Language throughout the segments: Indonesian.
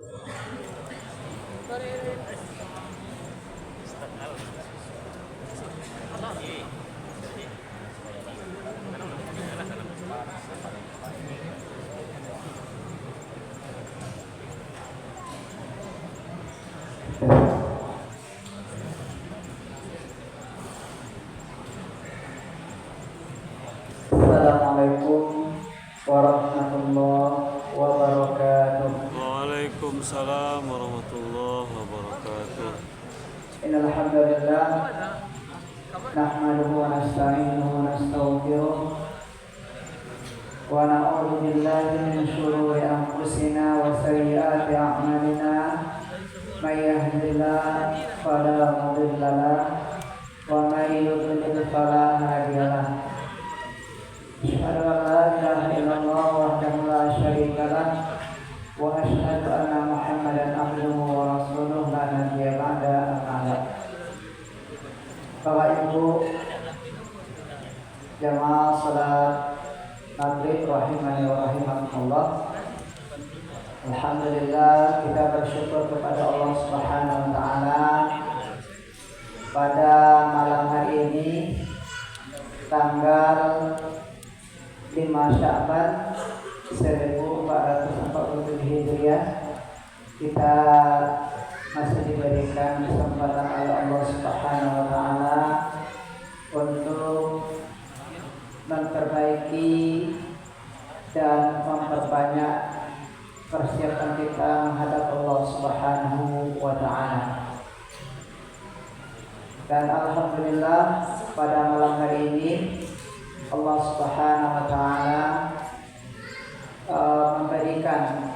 Assalamualaikum warahmatullahi wabarakatuh. Waalaikumsalam warahmatullahi wabarakatuh. Innal hamdalillah nahmaduhu wa nasta'inuhu wa nastaghfiruh wa na'udzu billahi min shururi anfusina wa sayyiati a'malina may yahdihillahu fala mudilla lahu wa may yudlil fala hadiya lahu. Asyhadu an la ilaha illallah wahdahu la syarika lahu wa asyhadu anna Muhammadan abduhu wa rasuluhu la nabiyya ba'da amma ba'd. Bapak Ibu jamaah salat maghrib rahimani wa rahimakumullah. Alhamdulillah, kita bersyukur kepada Allah Subhanahu wa taala pada malam hari ini tanggal 5 Sya'ban 1447 Hijriah, kita masih diberikan kesempatan oleh Allah Subhanahu wa taala untuk memperbaiki dan memperbanyak persiapan kita menghadap Allah Subhanahu wa taala. Dan alhamdulillah pada malam hari ini Allah Subhanahu wa taala memberikan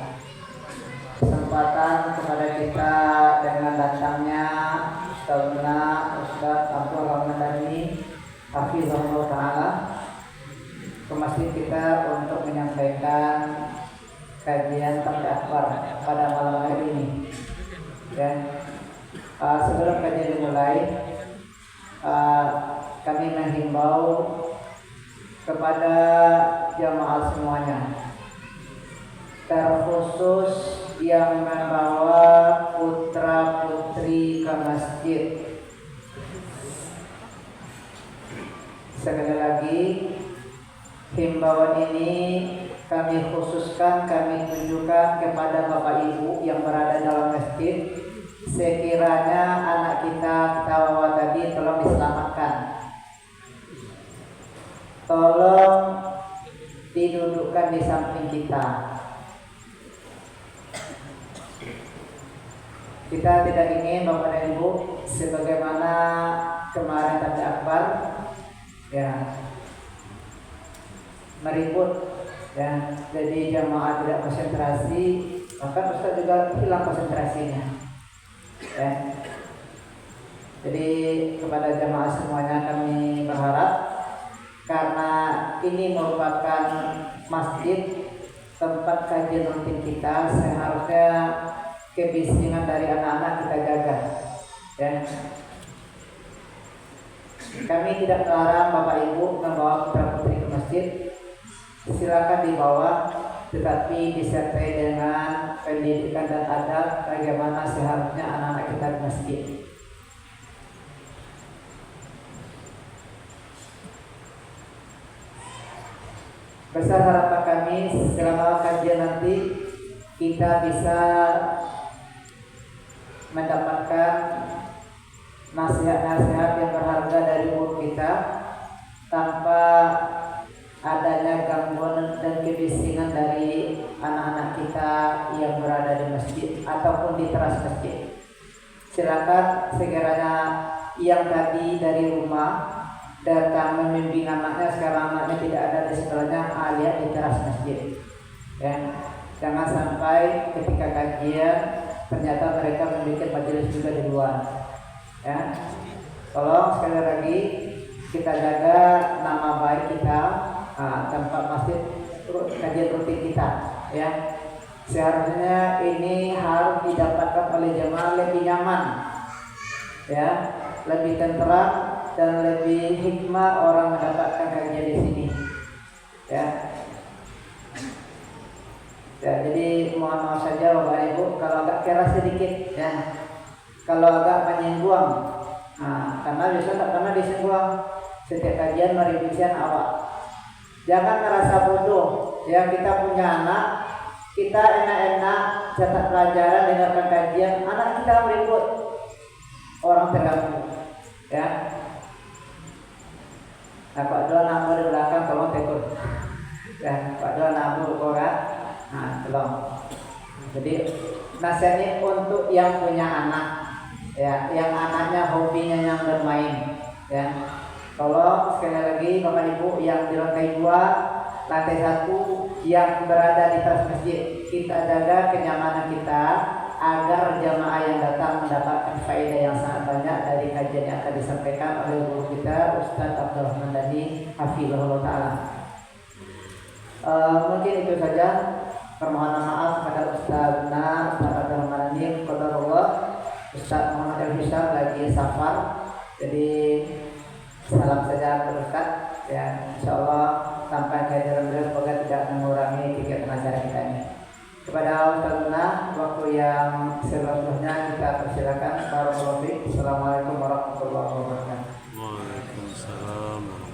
kesempatan kepada kita dengan datangnya Ustaz Abdul Ramadhani hafizahullah taala ke masjid kita untuk menyampaikan kajian Tabligh Akbar pada malam hari ini. Dan sebelum kajian dimulai, kami menghimbau kepada jamaah semuanya, terkhusus yang membawa putra putri ke masjid. Sekali lagi, himbauan ini kami khususkan, kami tunjukkan kepada Bapak Ibu yang berada dalam masjid. Sekiranya anak kita bawa tadi tolong diselamatkan, tolong didudukkan di samping kita. Kita tidak ingin Bapak dan Ibu sebagaimana kemarin Tabligh Akbar ya meribut ya, jadi jamaah tidak konsentrasi, maka Ustaz juga hilang konsentrasinya ya. Jadi kepada jamaah semuanya kami berharap, karena ini merupakan masjid tempat kajian rutin kita, seharusnya kebisingan dari anak-anak kita jaga ya. Kami tidak melarang Bapak Ibu membawa putra putri ke masjid, silakan dibawa, tetapi disertai dengan pendidikan dan adab bagaimana seharusnya anak-anak kita di masjid. Besar harapan kami selama kajian nanti kita bisa mendapatkan nasihat-nasihat yang berharga dari guru kita tanpa adanya gangguan dan kebisingan dari anak-anak kita yang berada di masjid ataupun di teras masjid. Silakan sekiranya yang tadi dari rumah datang membimbing anaknya, sekarang anaknya tidak ada di sebelahnya, lihat di teras masjid ya. Jangan sampai ketika kajian ternyata mereka membuat majelis juga di luar ya. Tolong sekali lagi kita jaga nama baik kita, tempat masjid kajian rutin kita ya. Seharusnya ini harus didapatkan oleh jemaah lebih nyaman ya, lebih tenteram dan lebih hikmah orang mendapatkan kajian di sini ya. Ya, jadi mohon maaf saja Bapak Ibu kalau agak keras sedikit ya. Kalau agak menyinggung. Nah, karena bisa tak pernah disinggung setiap kajian merevisian awak. Jangan merasa bodoh. Ya, kita punya anak, kita enak-enak catat pelajaran, dengarkan kajian, anak kita meribut. Orang terganggu. Ya. Nah, Pak Doa nambah di belakang tolong tegur. Ya, Pak Doa nambah orang. Nah, tolong. Jadi nasihatnya untuk yang punya anak, ya, yang anaknya hobinya yang bermain, ya. Tolong sekali lagi Bapak Ibu yang di lantai 2, lantai 1 yang berada di teras masjid, kita jaga kenyamanan kita agar jamaah yang datang mendapatkan faedah yang sangat banyak dari kajian yang akan disampaikan oleh guru kita Ustaz Abdul Rahman Dani Hafizahullah Ta'ala. Mungkin itu saja. Permohonan maaf kepada Ustazna Ustaz Abdul Rahman Dani, qadarullah. Ustaz Muhammad Al-Hisam lagi safar, jadi salam saja kepada Ustaz. Ya, insyaallah sampai kehadiran beliau semoga tidak mengurangi kegiatan acara kita ini. Kepada Ustazna, waktu yang selanjutnya kita persilakan. Barakallahu fiik. Assalamualaikum warahmatullahi wabarakatuh. Waalaikumsalam warahmatullahi.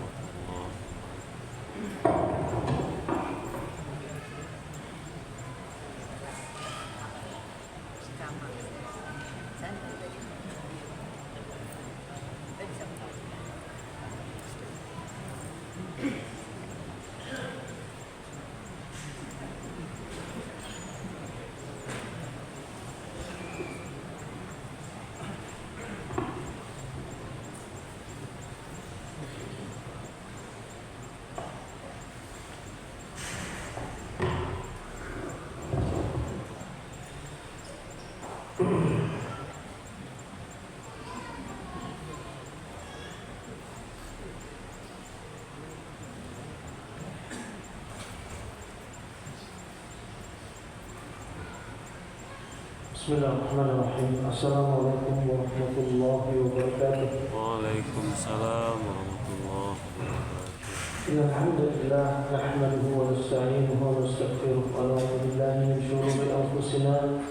Bismillahirrahmanirrahim. Assalamualaikum warahmatullahi wabarakatuh. Waalaikumsalam warahmatullahi wabarakatuh. Innal hamdalillah nahmaduhu wa nasta'inuhu wa nastaghfiruh wa na'udzu billahi min shururi anfusina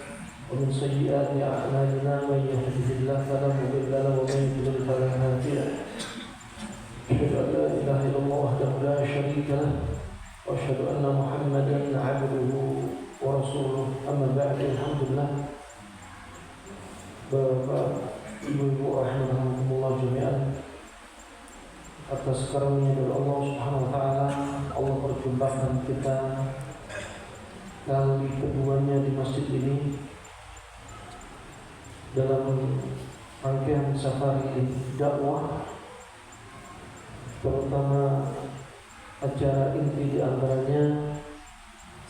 wa min sayyiati a'malina. Man yahdihillahu fala mudilla lahu wa man yudlil fala hadiya lahu. Asyhadu an la ilaha illallah wahdahu la syarika lahu wa asyhadu anna Muhammadan 'abduhu wa rasuluh. Amma ba'du. Alhamdulillah. Bapak, Ibu-ibu rahimakumullah jami'an, atas karunia dari Allah Subhanahu wa taala, Allah perjumpakan kita kali keduanya di masjid ini dalam rangkaian safari dakwah, terutama acara inti di antaranya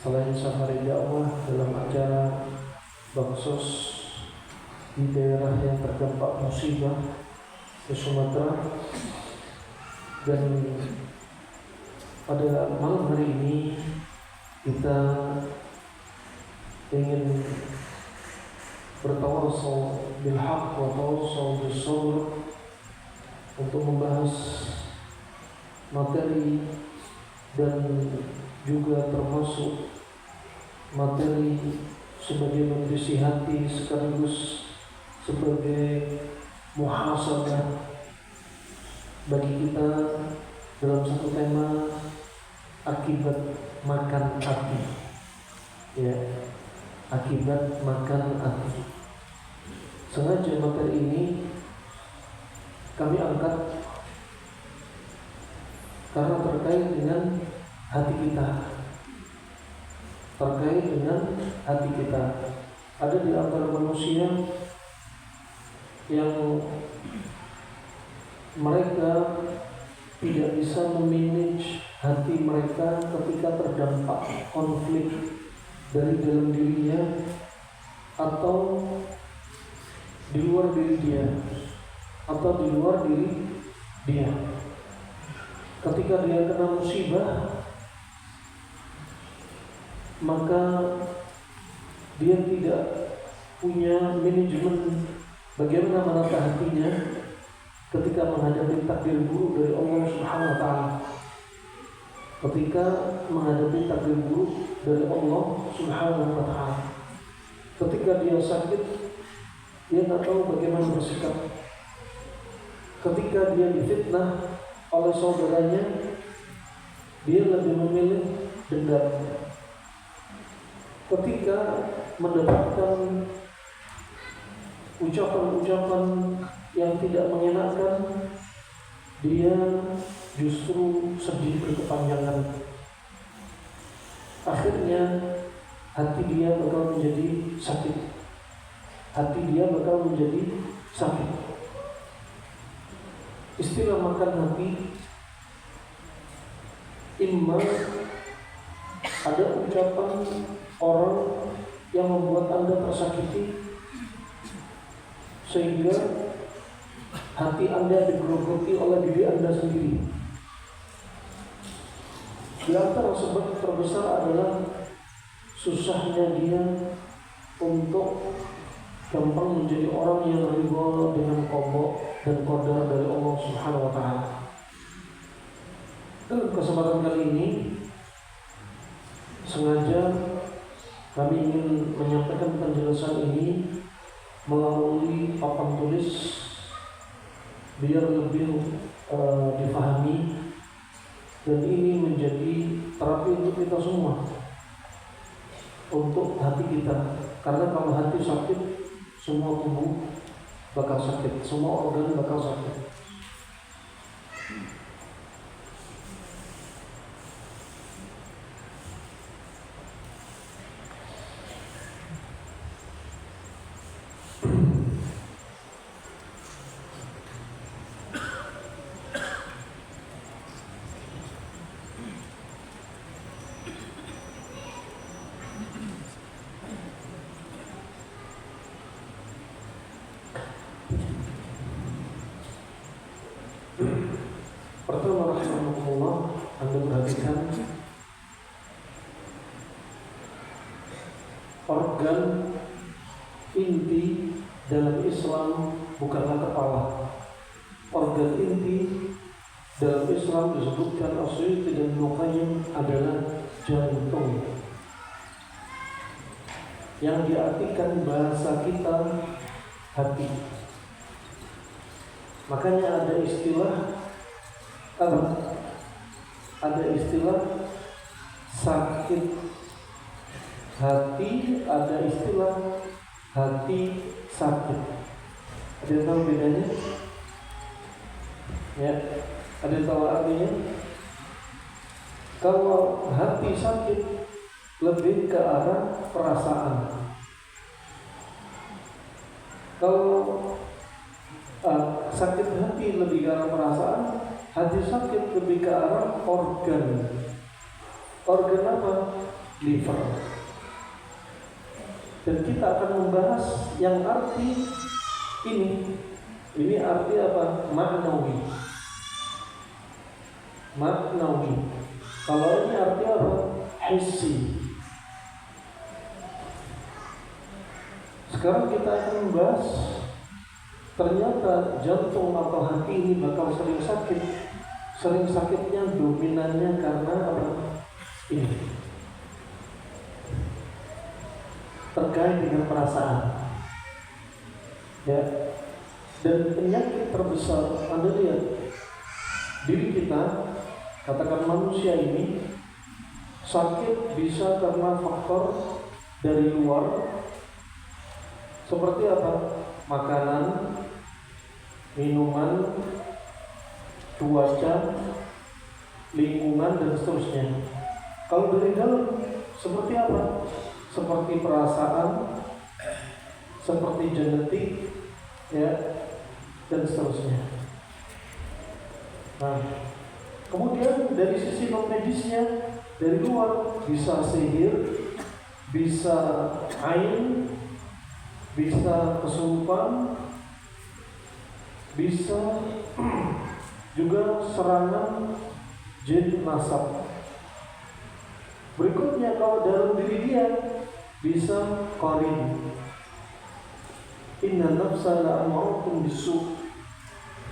selain safari dakwah dalam acara baksos di daerah yang terdampak musibah di Sumatera. Dan pada malam hari ini kita ingin bertawassul bil haqq wa tawassul bis sabr untuk membahas materi dan juga termasuk materi sebagai kondisi hati sekaligus sebagai muhasabah bagi kita dalam satu tema akibat makan hati. Ya, akibat makan hati. Sengaja materi ini kami angkat karena terkait dengan hati kita. Terkait dengan hati kita. Ada di antara manusia yang mereka tidak bisa memanage hati mereka ketika terdampak konflik dari dalam dirinya atau di luar diri dia atau di luar diri dia. Ketika dia kena musibah, maka dia tidak punya manajemen bagaimana menata hatinya ketika menghadapi takdir buruk dari Allah Subhanahu wa taala. ketika menghadapi takdir buruk dari Allah Subhanahu wa Ta'ala. Ketika dia sakit, dia tak tahu bagaimana bersikap. Ketika dia difitnah oleh saudaranya, dia lebih memilih dendam. Ketika mendapatkan ucapan-ucapan yang tidak mengenakan, dia justru sedih berkepanjangan. Akhirnya hati dia bakal menjadi sakit. Hati dia bakal menjadi sakit. Istilah makan hati, imma ada ucapan orang yang membuat Anda tersakiti sehingga hati Anda digerogoti oleh diri Anda sendiri. Di antara sebab terbesar adalah susahnya dia untuk gampang menjadi orang yang ridha dengan qada dan qadar dari Allah Subhanahu wa Ta'ala. Dalam kesempatan kali ini sengaja kami ingin menyampaikan penjelasan ini melalui papan tulis biar lebih difahami, dan ini menjadi terapi untuk kita semua, untuk hati kita. Karena kalau hati sakit, semua tubuh bakal sakit, semua organ bakal sakit. Pertama, rahimahullah, Anda perhatikan organ inti dalam Islam bukanlah kepala. Organ inti dalam Islam disebutkan As-Suyuti dan Ibnu Qayyim adalah jantung. Yang diartikan bahasa kita hati. Makanya ada istilah sakit hati, ada istilah hati sakit. Ada yang tahu bedanya? Ya, ada yang tahu artinya? Kalau hati sakit lebih ke arah perasaan. Kalau sakit hati lebih ke arah perasaan, hati sakit lebih ke arah organ. Organ apa? Liver. Dan kita akan membahas yang arti ini. Ini arti apa? Maknawi. Maknawi. Kalau ini arti apa? Hissi. Sekarang kita akan membahas ternyata jantung atau hati ini bakal sering sakit. Sering sakitnya dominannya karena apa? Ini terkait dengan perasaan. Ya. Dan penyakit terbesar, Anda lihat diri kita, katakan manusia ini sakit bisa karena faktor dari luar. Seperti apa? Makanan, minuman, cuaca, lingkungan, dan seterusnya. Kalau dari dalam seperti apa? Seperti perasaan, seperti genetik, ya, dan seterusnya. Nah, kemudian dari sisi non medisnya, dari luar bisa sihir, bisa ain, bisa kesurupan, bisa juga serangan jin nasab. Berikutnya kalau dalam diri dia bisa qarin. Inna nafsa la'amaratum bisu'.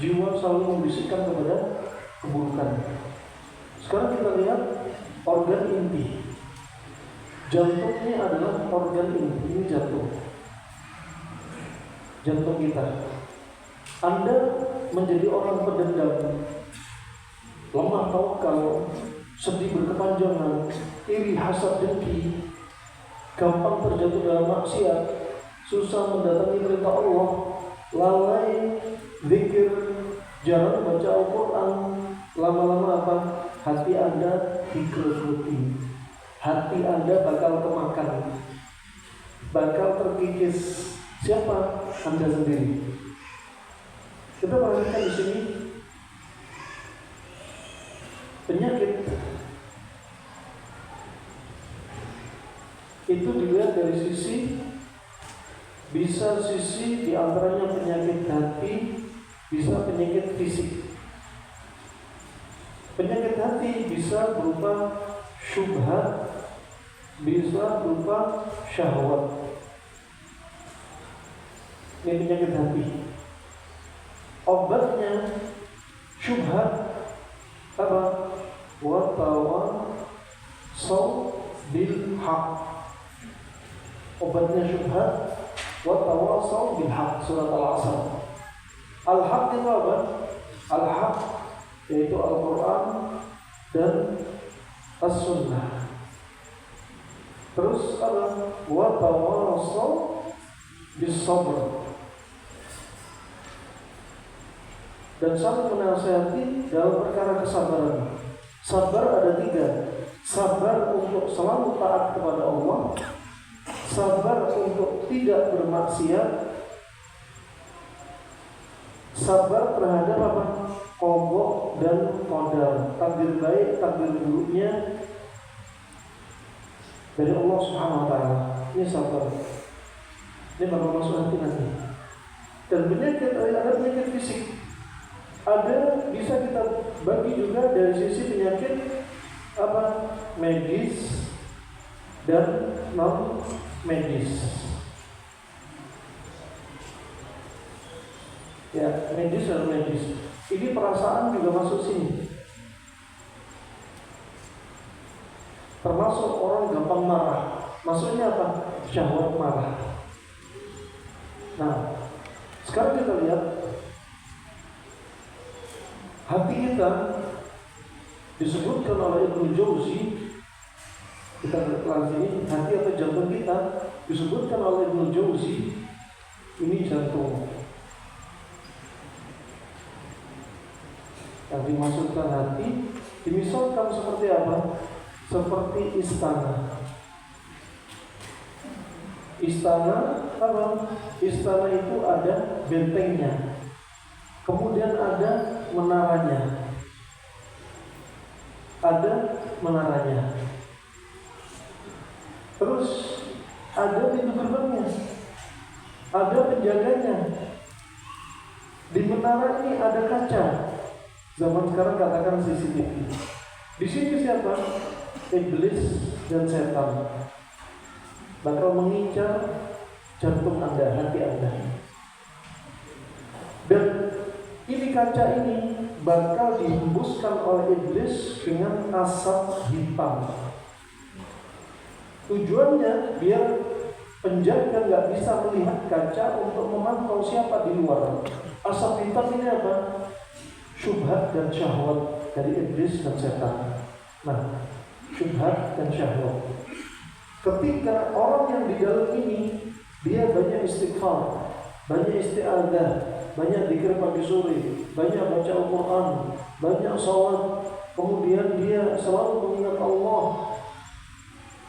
Jiwa selalu membisikkan kepada keburukan. Sekarang kita lihat organ inti. Jantung ini adalah organ inti, ini jantung kita. Anda menjadi orang pendendam, lemah tawakal, sedih berkepanjangan, iri, hasad, dengki, gampang terjatuh dalam maksiat, susah mendatangi perintah Allah, lalai zikir, jarang baca Al-Quran, lama-lama apa? Hati Anda digerogoti, hati Anda bakal kemakan, bakal terkikis. Siapa? Anda sendiri. Kita perhatikan di sini penyakit itu dilihat dari sisi, bisa sisi diantaranya penyakit hati, bisa penyakit fisik. Penyakit hati bisa berupa syubhat, bisa berupa syahwat. Ini penyakit hati. Obatnya syubhat apa? Wa tawassaw bil haq. Obatnya syubhat wa tawassaw bil haq, surat Al-Asr. Al-haq itu apa? Al-haq yaitu Al-Quran dan As-Sunnah. Terus apa? Wa tawassaw bis sabr, dan saling menasihati dalam perkara kesabaran. Sabar ada 3. Sabar untuk selalu taat kepada Allah, sabar untuk tidak bermaksiat, sabar terhadap apa? Qadha dan qadar, takdir baik, takdir buruknya dari Allah Subhanahu wa taala. Ini sabar. Ini bakal masuk hati nanti. Dan penyakit, ada penyakit fisik. Ada, bisa kita bagi juga dari sisi penyakit apa? Medis dan non medis. Ya, medis dan medis. Ini perasaan juga masuk sini. Termasuk orang gampang marah. Maksudnya apa? Syahwat marah. Nah, sekarang kita lihat hati kita disebutkan oleh Ibnu Jauzi. Kita lihat ini hati atau jantung kita disebutkan oleh Ibnu Jauzi. Ini jantung yang dimasukkan hati, dimisalkan seperti apa? Seperti istana. Istana apa? Istana itu ada bentengnya, kemudian ada menaranya. Terus ada pintu gerbangnya, ada penjaganya. Di menara ini ada kaca. Zaman sekarang katakan CCTV. Di sini siapa? Iblis dan setan bakal mengincar jantung Anda, hati Anda. Dan ini kaca ini bakal dihembuskan oleh iblis dengan asap hitam. Tujuannya biar penjaga nggak bisa melihat kaca untuk memantau siapa di luar. Asap hitam ini apa? Syubhat dan syahwat dari iblis dan setan. Nah, syubhat dan syahwat. Ketika orang yang di dalam ini dia banyak istighfar, banyak isti'adzah, banyak zikir pagi sore, banyak baca Al-Quran, banyak sholat, kemudian dia selalu mengingat Allah.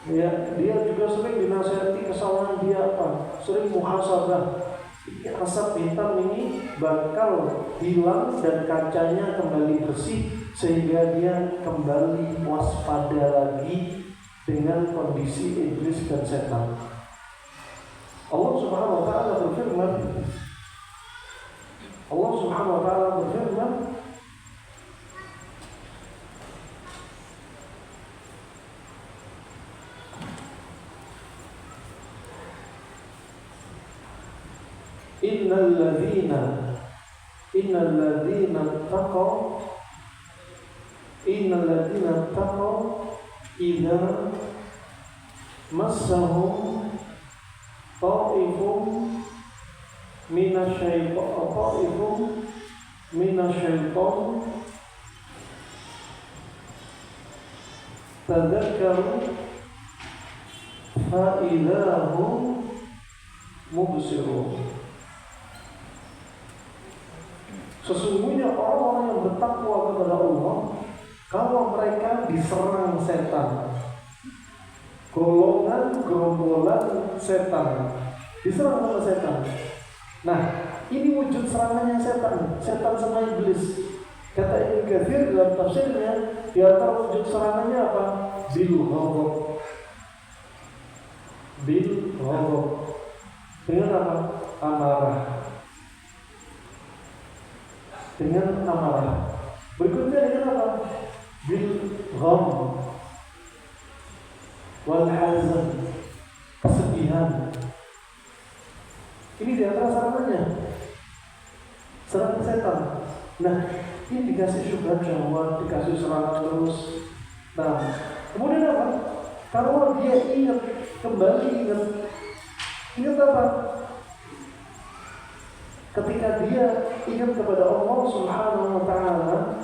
Ya, dia juga sering dinasihati kesalahan dia apa? Sering muhasabah. Asap hitam ini bakal hilang dan kacanya kembali bersih sehingga dia kembali waspada lagi dengan kondisi iblis dan setan. Allah Subhanahu wa taala berfirman, Innal ladzina taqaw innal ladzina taqaw idza massahum ta'ifum minasyaiton tadzakkaru fa idza hum mubsirun. Sesungguhnya orang-orang yang bertakwa kepada Allah, kalau mereka diserang setan, gerombolan setan diserang oleh setan. Nah, ini wujud serangannya setan sama iblis. Kata Ibnu Katsir dalam tafsirnya, di antara wujud serangannya apa? Bil ghadab. Dengan apa? Amarah. Berikutnya dengan apa? Bil gham wal hazan, kesedihan. Ini di antara serangannya, serangan setan. Nah, ini dikasih syubhat syahwat, dikasih serangan terus. Nah, kemudian apa? Kalau dia ingat apa? Ketika dia ingat kepada Allah Subhanahu wa ta'ala,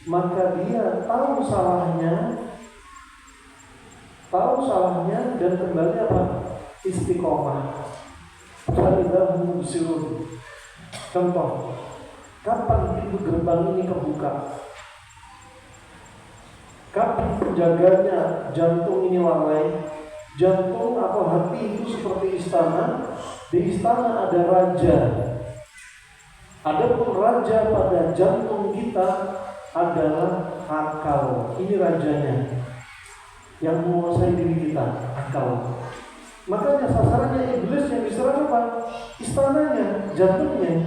maka dia tahu salahnya dan kembali apa? Istiqomah. Fa'idahum mubsirun. Contoh, kapan pintu gerbang ini kebuka? Kapan penjaganya jantung ini lalai? Jantung atau hati itu seperti istana. Di istana ada raja. Adapun raja pada jantung kita adalah akal. Ini rajanya yang menguasai diri kita, akal. Makanya sasarannya iblis yang diserang apa? Istananya, jantungnya,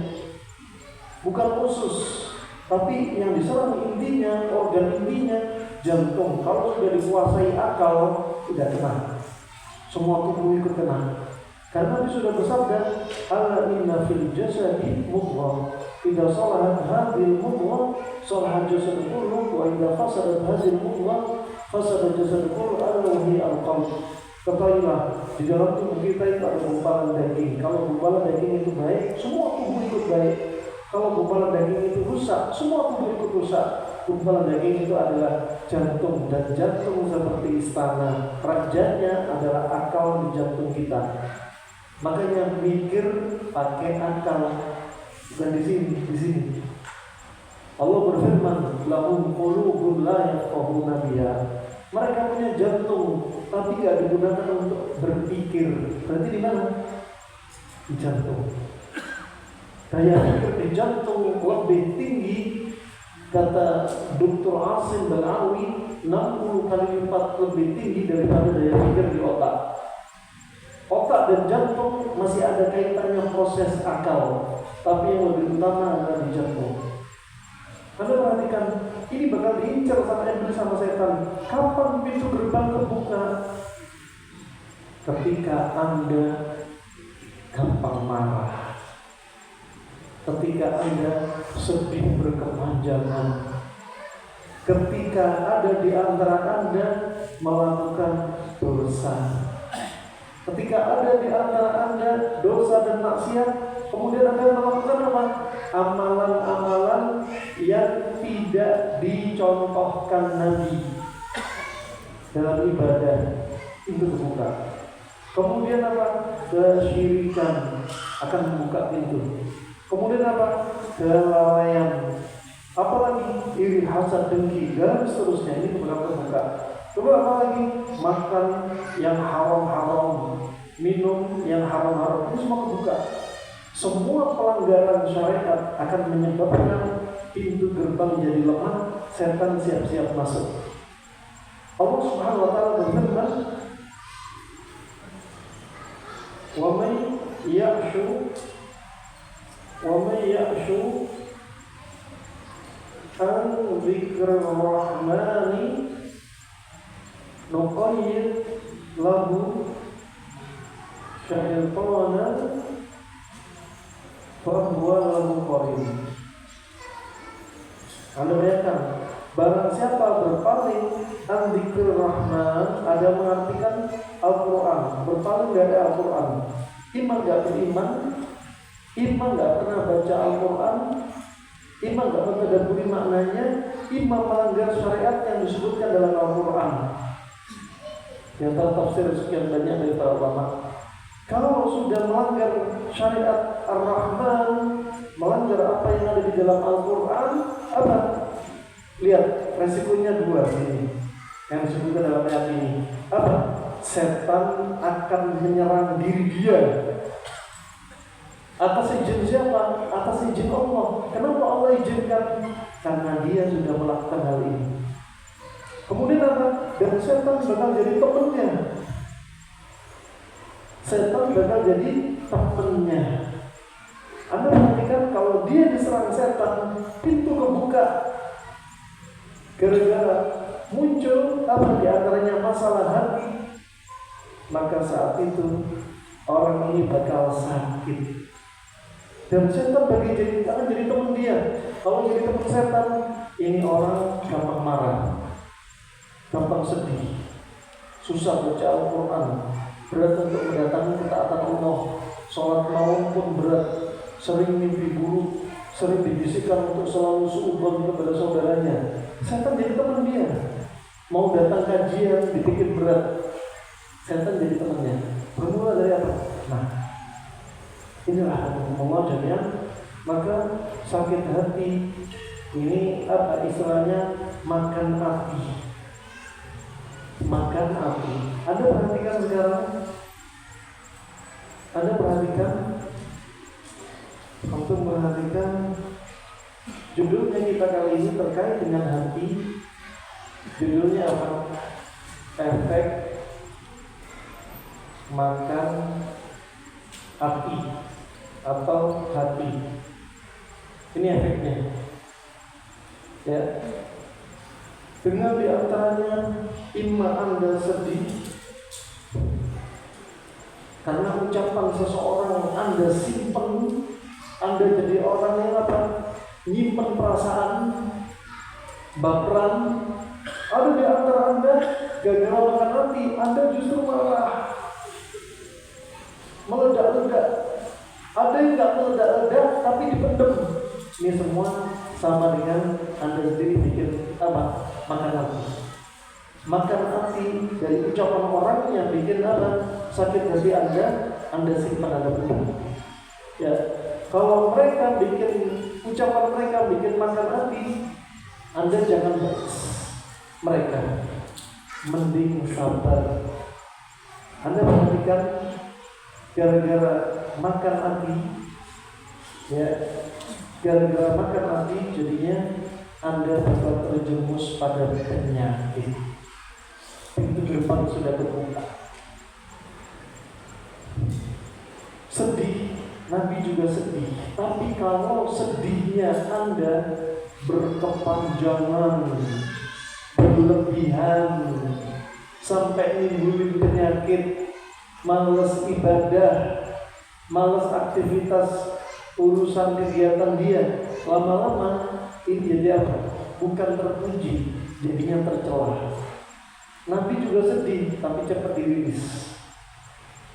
bukan usus, tapi yang diserang intinya, organ intinya, jantung. Kalau sudah dikuasai akal, tidak kena. Semua tubuh ikut kena. Karena dia sudah bersabda, ala inna fil jasadi mudghah, idza salahat hadhil mudghah salaha jasadu kullu, wa idza fasadat hadhil mudghah fasada jasadu kullu, ala wa hiya al-qalb. Ketahuilah, di dalam tubuh kita itu ada gumpalan daging. Kalau gumpalan daging itu baik, semua tubuh ikut baik. Kalau gumpalan daging itu rusak, semua tubuh ikut rusak. Gumpalan daging itu adalah jantung, dan jantung seperti istana. Rajanya adalah akal di jantung kita. Makanya mikir pakai akal, bukan di sini. Allah berfirman, lahum qulubun la yafqahuna biha. Mereka punya jantung, tapi tidak digunakan untuk berpikir. Berarti di mana? Di jantung. Daya pikir di jantung lebih tinggi, kata Dr. Asim Balawi, 60 kali lipat lebih tinggi daripada daya pikir di otak. Otak dan jantung masih ada kaitannya proses akal, tapi yang lebih utama adalah di jantung. Anda perhatikan, ini bakal diincar sama iblis sama setan. Kapan pintu gerbang terbuka? Ketika Anda gampang marah, ketika Anda sedih berkepanjangan, ketika ada di antara Anda melakukan dosa, ketika ada di antara Anda dosa dan maksiat, kemudian Anda melakukan apa? Amalan-amalan yang tidak dicontohkan Nabi dalam ibadah, itu terbuka. Kemudian apa? Kesyirikan akan membuka pintu. Kemudian apa? Kelalaian. Apalagi iri, hasad, dengki, dan seterusnya, ini bakal terbuka. Coba apalagi? Makan yang haram-haram, minum yang haram-haram, ini semua terbuka. Semua pelanggaran syariat akan menyebabkan pintu gerbang jadi lemah, setan siap-siap masuk. Allah Subhanahu wa ta'ala berfirman, wa may ya'shu an dzikrir rahmani nuqayyid lahu syaitanan fahuwa lahu qarin. Anda bayangkan, Barang siapa berpaling an dzikrir rahman, ada mengartikan Al-Quran, berpaling dari Al-Quran. Iman gak beriman, iman gak pernah baca Al-Quran, iman gak mentadabburi maknanya, iman melanggar syariat yang disebutkan dalam Al-Quran. Yang tertafsir sekian banyak dari para ulama. Kalau sudah melanggar syariat Ar-Rahman, melanggar apa yang ada di dalam Al-Quran, apa? Lihat, resikonya dua ini yang disebutkan dalam ayat ini. Apa? Setan akan menyerang diri dia. Atas izin siapa? Atas izin Allah. Kenapa Allah izinkan? Karena dia sudah melakukan hal ini. Kemudian apa? Dan setan bakal jadi temannya. Setan bakal jadi temannya. Anda perhatikan kalau dia diserang setan, pintu kebuka. Gara-gara muncul apa di antaranya masalah hati, maka saat itu orang ini bakal sakit. Dan setan bagi jadi akan jadi teman dia. Kalau jadi teman setan, ini orang gampang marah, gampang sedih, susah baca Al-Quran, berat untuk mendatangi ketaatan Allah, sholat malam pun berat, sering mimpi buruk, sering dibisikkan untuk selalu suudzon kepada saudaranya. Setan jadi teman dia. Mau datang kajian dibikin berat, setan jadi temannya. Bermula dari apa? Nah, inilah Allah jami'an. Maka sakit hati ini apa istilahnya? Makan api. Makan api. Anda perhatikan sekarang. Anda perhatikan. Untuk perhatikan judulnya kita kali ini terkait dengan hati. Judulnya apa? Efek makan api atau hati. Ini efeknya. Ya. Dengan diantaranya imma Anda sedih karena ucapan seseorang Anda simpen, Anda jadi orang yang apa? Nyimpen perasaan, baperan. Ada di antara Anda gara-gara makan hati, Anda justru malah meledak-ledak. Ada yang nggak meledak-ledak tapi dipendem. Ini semua sama dengan Anda sendiri bikin apa? Makan hati. Makan hati dari ucapan orang yang bikin apa? Sakit hati Anda simpan, Anda pendem. Ya, kalau mereka bikin ucapan mereka bikin makan hati, Anda jangan balas mereka, mending sabar. Anda perhatikan gara-gara makan hati, ya, gara-gara makan hati jadinya Anda bakal terjerumus pada penyakit. Pintu gerbang sudah terbuka. Sedih, Nabi juga sedih. Tapi kalau sedihnya Anda berkepanjangan, berlebihan, sampai nimbulin penyakit, malas ibadah, malas aktivitas urusan kegiatan dia, lama-lama ini jadi apa? Bukan terpuji, jadinya tercela. Nabi juga sedih, tapi cepat dirilis.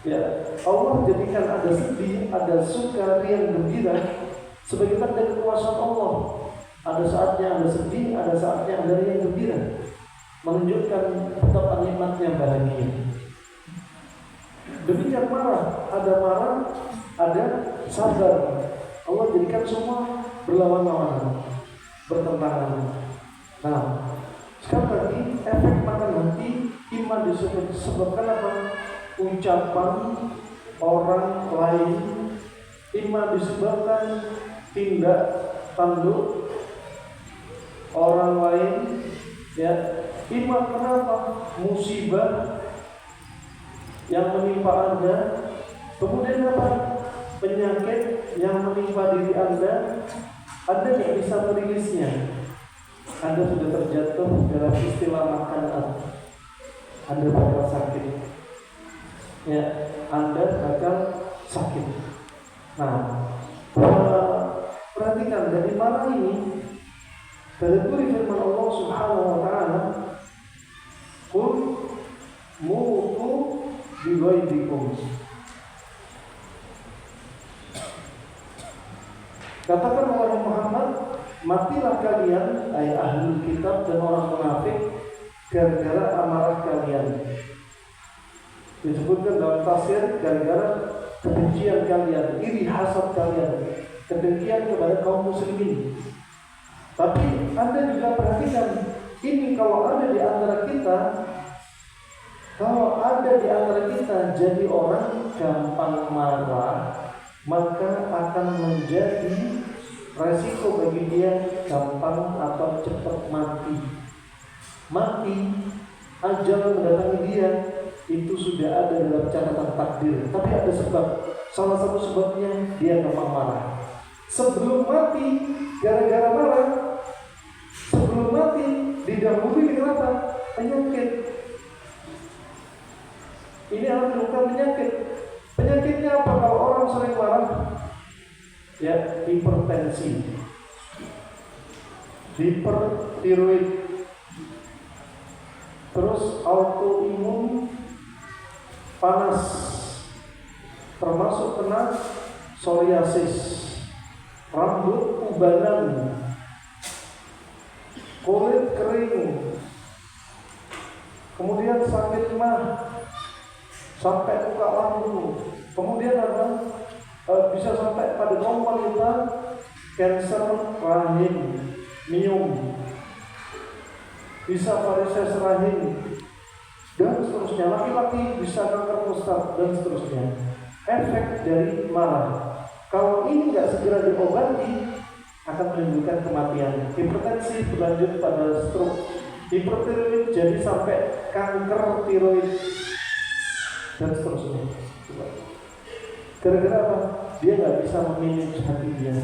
Ya, Allah jadikan ada sedih, ada suka, riang, gembira sebagai tanda kekuasaan Allah. Ada saatnya Anda sedih, ada saatnya Anda riang gembira, menunjukkan betapa nikmatnya bahagia. Demikian marah, ada sabar. Allah jadikan semua berlawan-lawanan, bertentangan. Nah, sekali lagi efek makan hati iman disebabkan apa? Ucapan orang lain. Iman disebabkan tindak tanduk orang lain. Ya, iman kenapa? Musibah yang menimpa Anda. Kemudian apa? Penyakit yang menimpa diri Anda tidak bisa merilisnya. Anda sudah terjatuh dalam istilah makan hati. Anda bakal sakit. Ya, Anda bakal sakit. Nah, perhatikan dari marah ini Tadabburi firman Allah Subhanahu wa taala, "Qul mutu bi ghaibikum." Katakan wahai Muhammad, matilah kalian, ay ahlul kitab dan orang munafik, gara-gara amarah kalian. Disebutkan dalam tafsir gara-gara kebencian kalian, iri hasad kalian, kedengkian kepada kaum muslimin. Tapi Anda juga perhatikan, ini kalau ada di antara kita jadi orang gampang marah, maka akan menjadi resiko bagi dia gampang atau cepat mati. Ajal mendatangi dia itu sudah ada dalam catatan takdir. Tapi ada sebab. Salah satu sebabnya dia gampang marah. Sebelum mati gara-gara marah, sebelum mati didahului dengan apa? Penyakit. Ini harus bukan penyakit. Penyakitnya apa kalau orang sering marah? Ya, hipertensi, hipertiroid, terus autoimun, panas, termasuk kena psoriasis, rambut ubanan, kulit kering, kemudian sakit mah, sampai buka lambung, kemudian apa? Bisa sampai pada kaum wanita kanker rahim, miom, bisa varises rahim, dan seterusnya. Laki-laki bisa kanker prostat dan seterusnya. Efek dari marah. Kalau ini nggak segera diobati, akan menimbulkan kematian. Hipertensi berlanjut pada stroke, hipertiroid jadi sampai kanker tiroid dan seterusnya. Gara-gara apa? Dia nggak bisa memanage hati dia.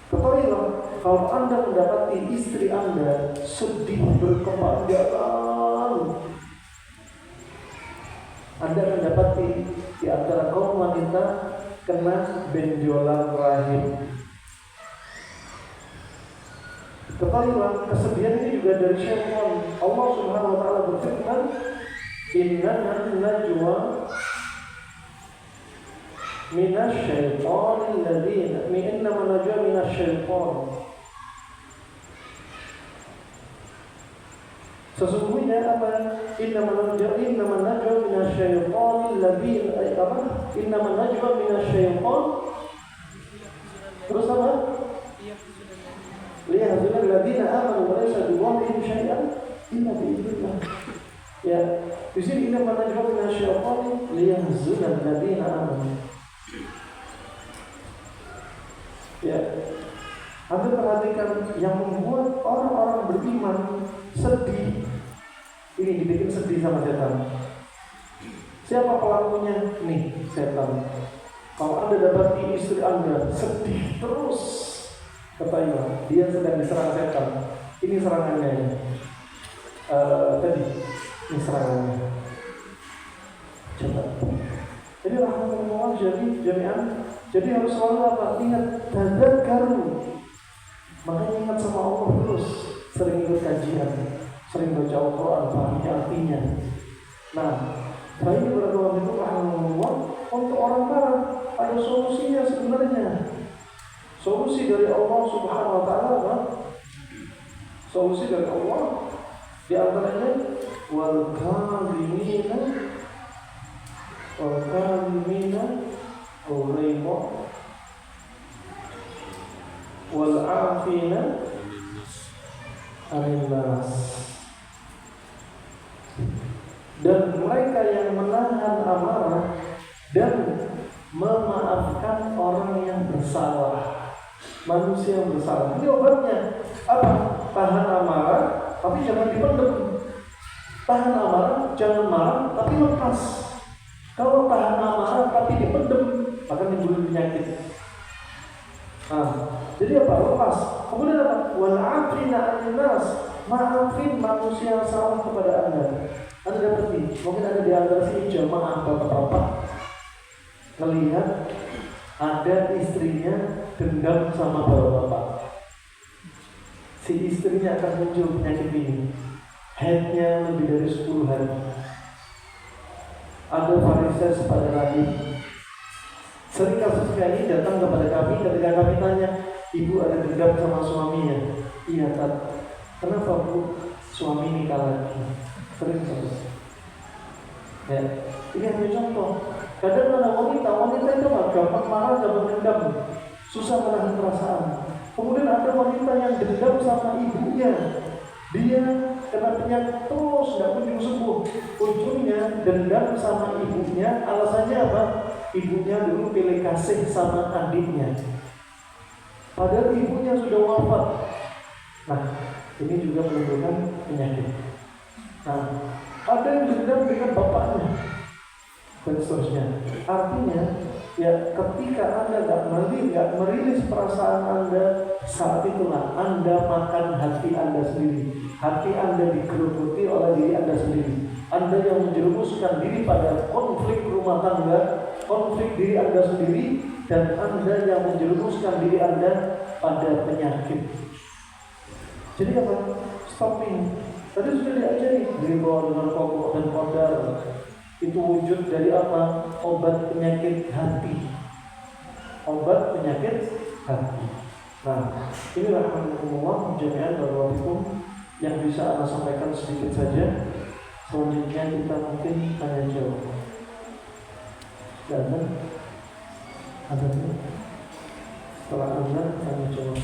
Ketahuilah, kalau Anda mendapati istri Anda sedih berkepanjangan, Anda mendapati di antara kaum wanita kena benjolan rahim. Ketahuilah, kesedihan ini juga dari syaitan. Allah Subhanahu wa taala berfirman, "Inna najwa minasyaitonil ladzina inna najwa minasyaiton." Sesungguhnya apa? Inna najwa minasyaitonil ladzina inna najwa minasyaiton. Terus apa? Liyahzunal ladzina amanu wa laysa biwahhihim syai'an illa bi'idznillah. Ya, di sini inna najwa minasyaiton liyahzunal ladzina amanu. Ya, Anda perhatikan yang membuat orang-orang beriman sedih. Ini dibikin sedih sama setan. Siapa pelakunya? Nih, setan. Kalau Anda dapati istri Anda sedih terus, ketahuilah dia sedang diserang setan. Ini serangannya. Tadi ini serangannya. Coba. Jadi rahmatullah jami'an. Jadi harus selalu apa? Ingat, tadzakkaru. Makanya ingat sama Allah terus. Sering ikut kajian, sering baca Al-Quran, pahami artinya. Nah, ini barakallahu fikum rahmatullah. Untuk orang marah ada solusinya sebenarnya. Solusi dari Allah Subhanahu wa taala apa? Solusi dari Allah di antaranya wal kadhimina al-ghaiza wal 'afina 'anil nas. Dan mereka yang menahan amarah dan memaafkan orang yang bersalah, manusia yang bersalah. Ini obatnya apa? Tahan amarah, tapi jangan dipendam. Tahan amarah, jangan marah, tapi lepas. Kalau tahan amarah tapi dipendam, akan timbul penyakit. Jadi apa? Lepas. Kemudian apa? Wal 'afina 'anil nas. Maafin manusia yang salah kepada Anda. Anda dapat nih, mungkin ada di antara sini jamaah bapak-bapak melihat ada istrinya dendam sama bapak-bapak. si istrinya akan muncul penyakit ini. Haidnya lebih dari 10 hari. Ada varises pada Nabi. Sering kasus kayak ini datang kepada kami ketika kami tanya, ibu ada dendam sama suaminya? Iya, Tat. Kenapa bu? Suami nikah lagi. Sering kasus. Ya, ini hanya contoh. Kadang ada wanita itu gampang marah, gampang dendam, susah menahan perasaan. Kemudian ada wanita yang dendam sama ibunya. Dia kena penyakit terus, tidak kunjung sembuh. Ujungnya dendam sama ibunya, alasannya apa? Ibunya dulu pilih kasih sama adiknya. Padahal ibunya sudah wafat. Nah, ini juga menunjukkan penyakit. Nah, ada yang dendam dengan bapaknya dan seterusnya. Artinya, ya ketika Anda nggak merilis perasaan Anda, saat itulah Anda makan hati Anda sendiri. Hati Anda digerogoti oleh diri Anda sendiri. Anda yang menjerumuskan diri pada konflik rumah tangga, konflik diri Anda sendiri, dan Anda yang menjerumuskan diri Anda pada penyakit. Jadi apa? Stopping. Tadi sudah diajari ribon, narkoba, dan qadar. Itu wujud dari apa? Obat penyakit hati. Obat penyakit hati. Nah, inilah rahmatullah jami'an barakallahu yang bisa Anda sampaikan sedikit saja. Selanjutnya kita mungkin tanya jawab. Dan ada setelah Anda tanya jawab.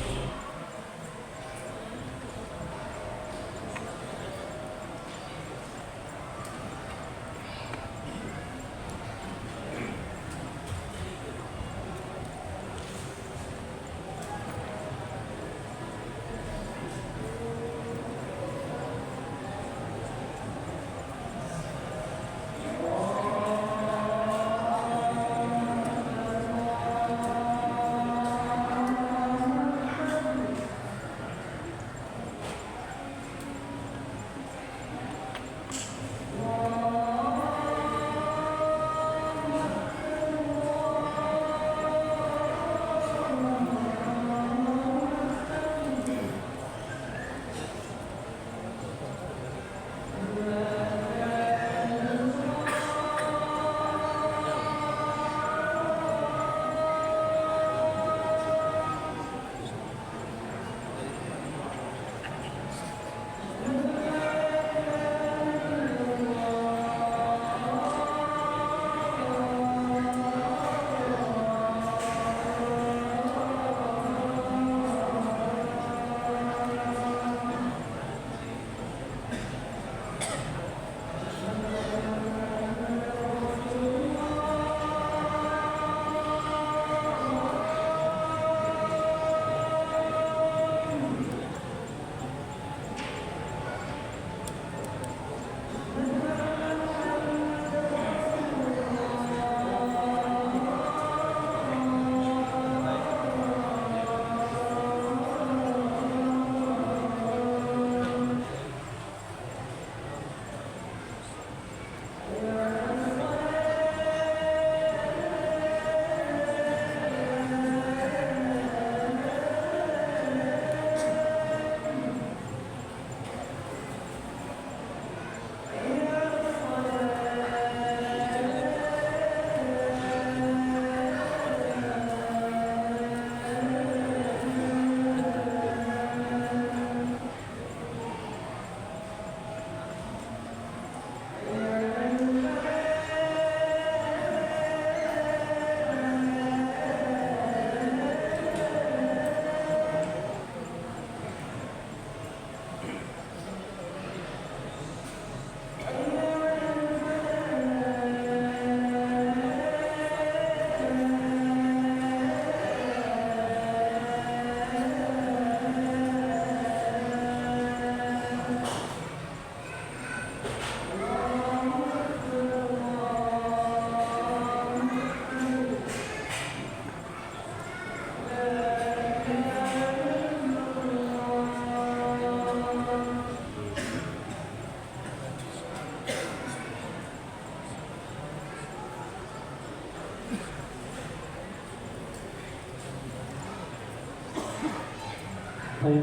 Baik,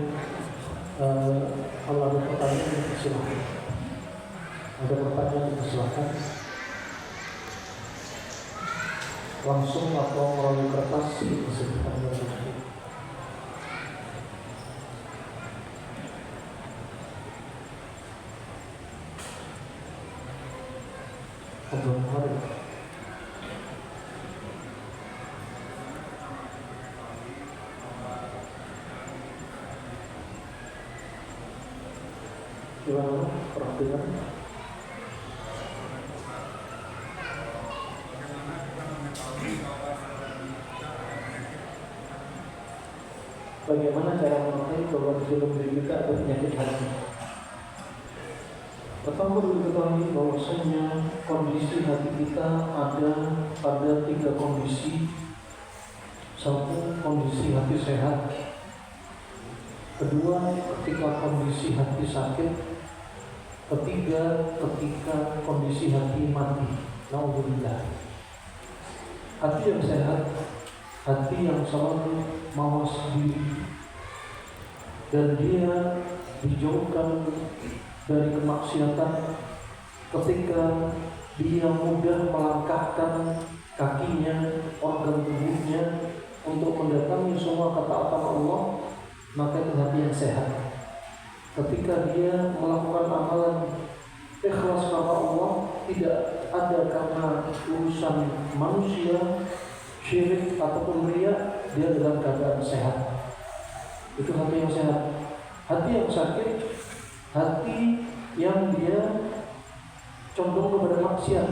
Silahkan. Ada pertanyaan silakan. Langsung atau melalui kertas disebutkan lagi. Obrolan hari. Gimana perhatian? Bagaimana cara mengetahui bahwa di dalam diri kita ada penyakit hati? Pertama perlu diketahui bahwasanya kondisi hati kita ada pada 3 kondisi. Satu, kondisi hati sehat. Kedua, ketika kondisi hati sakit. Ketiga, ketika kondisi hati mati. Nauzubillah. Hati yang sehat, hati yang selalu mawas diri dan dia dijauhkan dari kemaksiatan ketika dia mudah melangkahkan kakinya, organ tubuhnya untuk mendatangi semua ketaatan Allah, maka itu hati yang sehat. Ketika dia melakukan amalan ikhlas karena Allah, tidak ada karena urusan manusia, syirik ataupun riya, dia dalam keadaan sehat. Itu hati yang sehat. Hati yang sakit, hati yang dia condong kepada maksiat,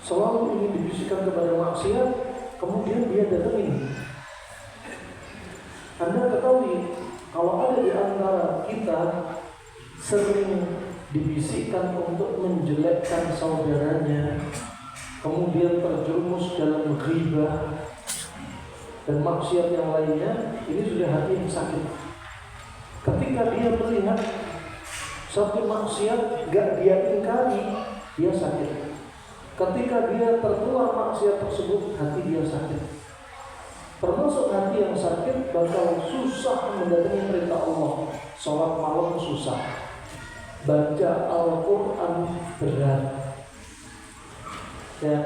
selalu ingin dibisikkan kepada maksiat, kemudian dia datangin. Anda ketahui kalau ada di antara kita sering dibisikkan untuk menjelekkan saudaranya, kemudian terjerumus dalam ghibah dan maksiat yang lainnya, ini sudah hati yang sakit. Ketika dia melihat satu maksiat gak dia ingkari, dia sakit. Ketika dia tertular maksiat tersebut, hati dia sakit. Termasuk hati yang sakit bakal susah mendatangi perintah Allah. Sholat malam susah, baca Al-Quran berat, ya,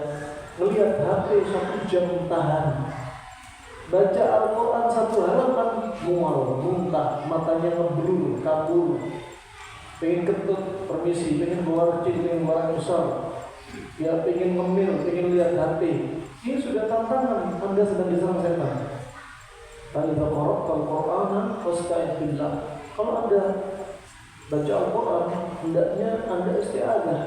melihat HP 1 jam tahan, baca Al-Quran 1 halaman mual, muntah, matanya ngeblur, kabur, pengen kentut, permisi, pengen keluar kecil, pengen keluar besar, ya, pengen ngemil, pengen lihat HP. Ini sudah tantangan, Anda sedang diserang setan. Idza qara'tal Qur'ana fasta'idz billah. Kalau Anda baca Al-Quran, hendaknya Anda isti'adzah.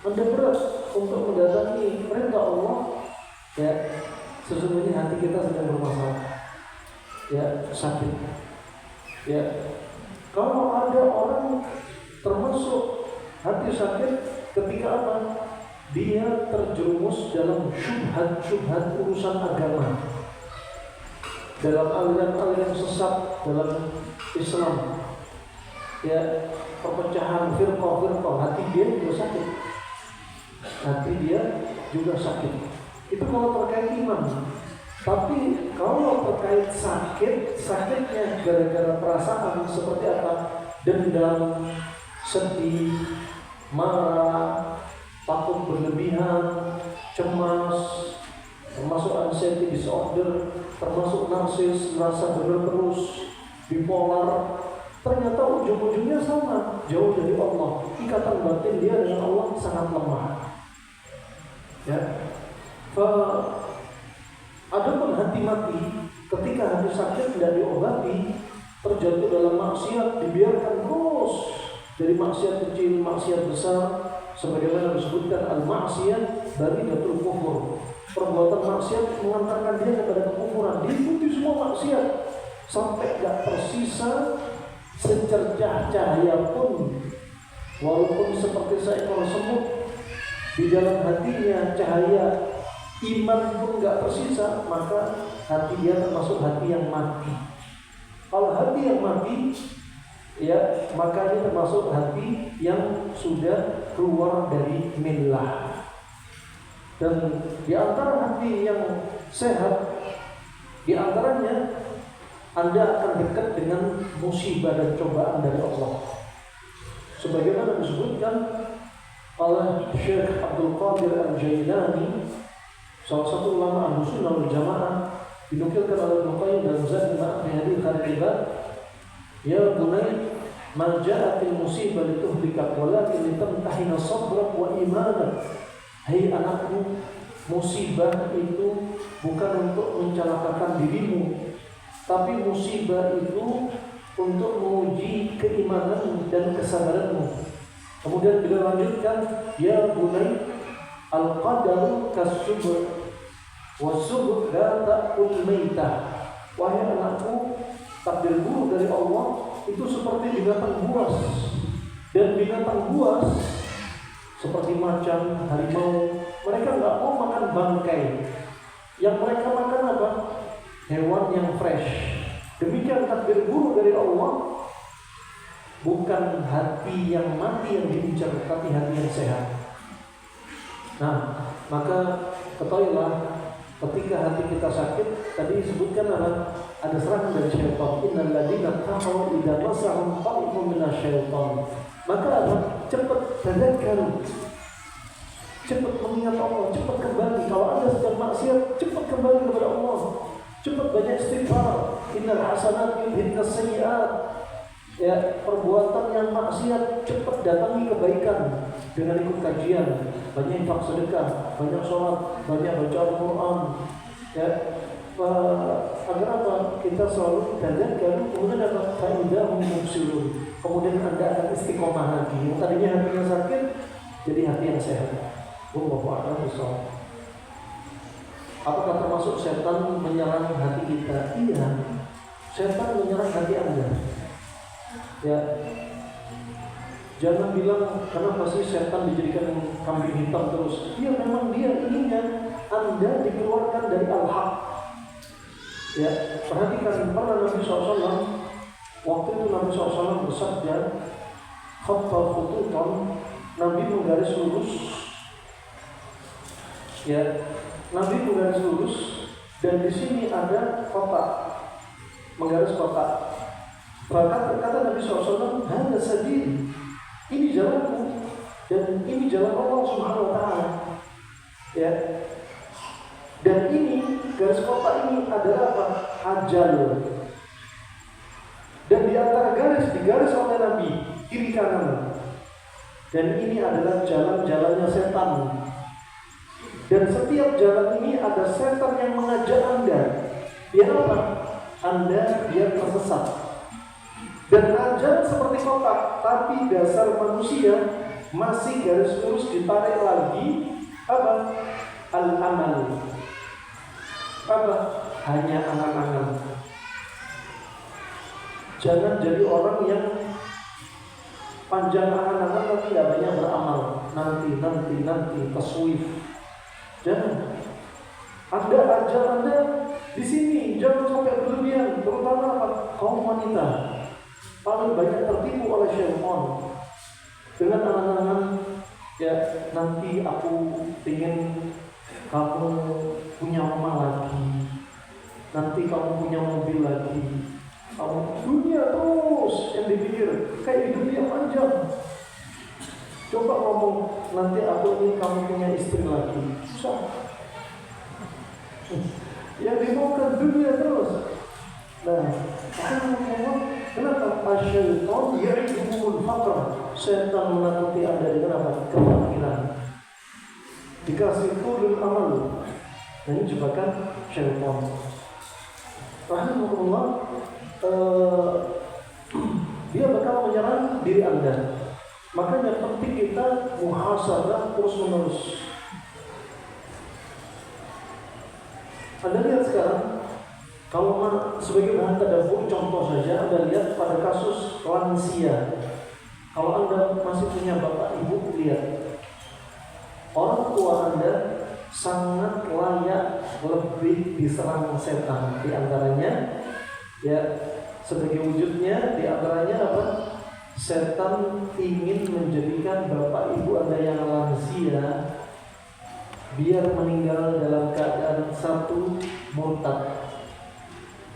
Anda berat untuk mendatangi perintah Allah, ya, sesungguhnya hati kita sedang bermasalah, ya, sakit, ya. Kalau ada orang termasuk hati sakit ketika apa? Dia terjerumus dalam syubhat-syubhat urusan agama, dalam aliran-aliran sesat dalam Islam, ya, perpecahan firqah-firqah, hati dia juga sakit. Hati dia juga sakit. Itu kalau terkait iman. Tapi kalau terkait sakit, sakitnya gara-gara perasaan seperti apa? Dendam, sedih, marah, takut berlebihan, cemas, termasuk anxiety disorder, termasuk narsis, merasa benar terus, bipolar. Ternyata ujung-ujungnya sama, jauh dari Allah. Ikatan batin dia dengan Allah sangat lemah. Ya, adapun hati mati, ketika hati sakit tidak diobati, terjatuh dalam maksiat, dibiarkan terus dari maksiat kecil, maksiat besar, sebagaimana disebutkan al-maksiat baridatul kufur. Perbuatan maksiat mengantarkan dia kepada kekufuran, diikuti semua maksiat sampai tidak tersisa secercah cahaya pun, walaupun seperti seekor semut. Di dalam hatinya cahaya iman pun tidak tersisa, maka hati dia termasuk hati yang mati. Kalau hati yang mati, ya, maka dia termasuk hati yang sudah keluar dari millah. Dan di antara hati yang sehat, di antaranya Anda akan dekat dengan musibah dan cobaan dari Allah. Sebagaimana disebutkan oleh Syekh Abdul Qadir Al-Jailani, salah satu ulama Ahlussunnah wal Jamaah, dinukilkan oleh Ibnu Qayyim dalam Zadul Ma'ad fi Hadits Khairul Ibad, ya bunai, ma ja'atil musibah lituhlikak walakin litamtahina sabrak wa imanak. Hai anakku, musibah itu bukan untuk mencelakakan dirimu, tapi musibah itu untuk menguji keimanan dan kesabaranmu. Kemudian beliau lanjutkan, ya bunai, al-qadaru kas-subr was-subr la ta'kul maitah. Wahai anakku, takdir buruk dari Allah itu seperti binatang buas, dan binatang buas seperti macan, harimau, mereka nggak mau makan bangkai. Yang mereka makan apa? Hewan yang fresh. Demikian takdir buruk dari Allah, bukan hati yang mati yang diincar, tapi hati yang sehat. Nah, maka ketahuilah, ketika hati kita sakit, tadi disebutkan apa? Ada serangan dari syaitan. Innal ladzina kafaru idza masahum ta'ifun minasyaitan. Maka apa? Cepat tadzakkaru. Cepat mengingat Allah, cepat kembali. Kalau Anda sedang maksiat, cepat kembali kepada Allah. Cepat banyak istighfar. Innal hasanat yudhibnas sayyi'at. Ya, perbuatan yang maksiat cepat datangi kebaikan dengan ikut kajian, banyak infak sedekah, banyak sholat, banyak baca Al-Quran. Ya, agar apa? Kita selalu tadzakkaru, kemudian apa? Fa'idahum mubsirun. Kemudian Anda akan istiqomah lagi. Yang tadinya hatinya sakit, jadi hati yang sehat. Wallahu a'lam bishawab. Apakah termasuk setan menyerang hati kita? Iya, setan menyerang hati Anda. Ya, jangan bilang kenapa sih setan dijadikan kambing hitam terus. Ya, memang dia inginnya Anda dikeluarkan dari al-haq. Ya, perhatikan, pernah Nabi SAW, waktu itu Nabi SAW bersabda, khatta khututan, Nabi menggaris lurus. Ya, Nabi menggaris lurus, dan di sini ada kotak, menggaris kotak. Bahkan kata Nabi SAW, hada sabil, ini jalanku, dan ini jalan Allah Subhanahu Wa Taala. Ya, dan ini garis kotak ini adalah apa? Ajal. Dan di antara garis digaris oleh Nabi kiri kanan. Dan ini adalah jalan-jalannya setan. Dan setiap jalan ini ada setan yang mengajak Anda. Biar apa? Anda biar tersesat. Dan ajaran seperti kotak, tapi dasar manusia masih garis lurus ditarik lagi apa? Al-amal. Apa? Hanya angan-angan. Jangan jadi orang yang panjang angan-angan tapi tidak banyak beramal. Nanti taswif. Jangan. Ajar Anda di sini jangan sampai berlebihan, terutama apa? Kaum wanita. Paling banyak tertipu oleh syaitan dengan angan-angan, ya nanti aku ingin kamu punya rumah lagi, nanti kamu punya mobil lagi, kamu dunia terus yang dipikir kayak hidup yang panjang. Coba ngomong nanti aku ingin kamu punya istri lagi, susah. Yang dimaukan dunia terus. Nah, kenapa asyaitan ya'idukumul faqr? Setan menakuti Anda dengan apa? Kefakiran. Dikasih tulul amal. Dan ini jebakan syaitan. Rahimahullah, dia bakal menyerang diri Anda. Makanya penting kita muhasabah terus menerus. Anda lihat sekarang, kalau sebagai bahan tadabbur contoh saja, Anda lihat pada kasus lansia. Kalau Anda masih punya bapak ibu, lihat orang tua Anda sangat layak lebih diserang setan. Di antaranya, ya sebagai wujudnya, di antaranya apa? Setan ingin menjadikan bapak ibu Anda yang lansia biar meninggal dalam keadaan satu, murtad.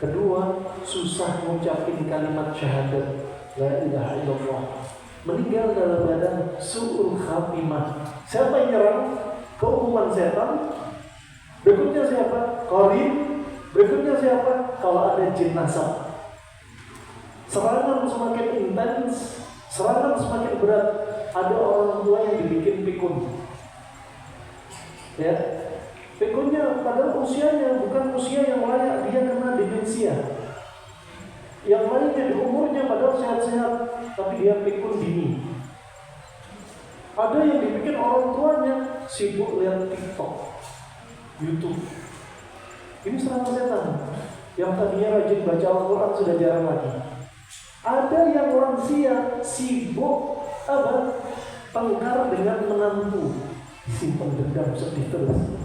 Kedua, susah ngucapin kalimat syahadat la ilaha illallah, meninggal dalam keadaan su'ul khatimah. Siapa yang nyerang? Keumuman setan. Berikutnya siapa? Qarin. Berikutnya siapa? Kalau ada jin nasab. Serangan semakin intens, serangan semakin berat. Ada orang tua yang dibikin pikun. Ya, pikunnya padahal usianya bukan usia yang layak dia kena demensia. Yang lainnya di umurnya padahal sehat-sehat, tapi dia pikun dini. Ada yang dibikin orang tuanya sibuk lihat TikTok, YouTube. Ini serangan setan. Yang tadinya rajin baca Al-Quran sudah jarang lagi. Ada yang lansia sibuk tengkar dengan menantu, simpan dendam sedih terus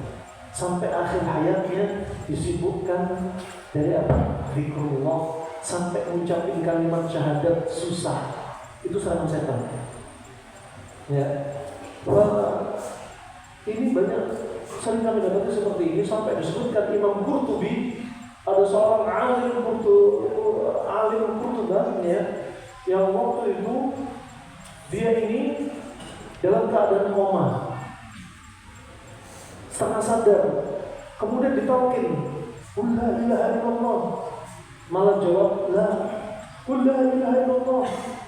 sampai akhir hayatnya disibukkan dari zikrullah, sampai mengucapkan kalimat syahadat susah. Itu serangan setan. Ya, wah, ini banyak sering kami dapati seperti ini, sampai disebutkan Imam Qurtubi, ada seorang alim Qurtuban ya, yang waktu itu dia ini dalam keadaan koma, setengah sadar, kemudian ditalkin, la ilaha illallah, malah jawab la, la ilaha illallah,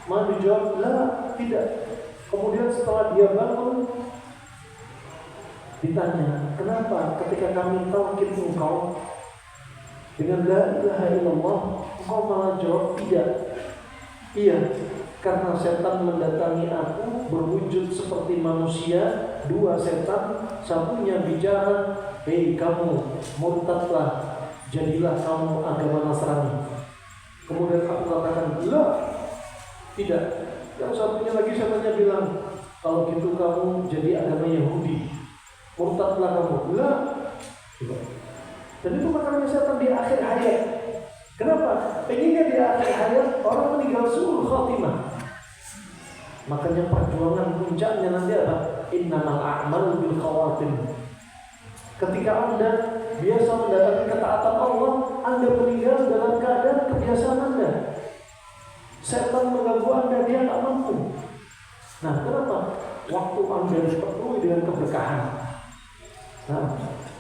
malah dijawab la, tidak. Kemudian setelah dia bangun, ditanya, kenapa ketika kami talkin engkau dengan la ilaha illallah, engkau malah jawab tidak? Iya, karena setan mendatangi aku berwujud seperti manusia, dua setan, satunya bicara, hei kamu murtadlah, jadilah kamu agama Nasrani. Kemudian aku katakan, la, tidak. Yang satunya lagi setannya bilang, kalau gitu kamu jadi agama Yahudi, murtadlah kamu. La. Dan itu makanya setan di akhir hayat. Kenapa? Pengennya di akhir hayat orang meninggal su'ul khatimah. Makanya perjuangan puncaknya nanti apa? Innamal a'malu bil khawatim. Ketika Anda biasa mendatangi ketaatan Allah, Anda meninggal dalam keadaan kebiasaan Anda. Setan mengganggu Anda, dia tak mampu. Nah, kenapa? Waktu Anda dipenuhi dengan keberkahan. Nah,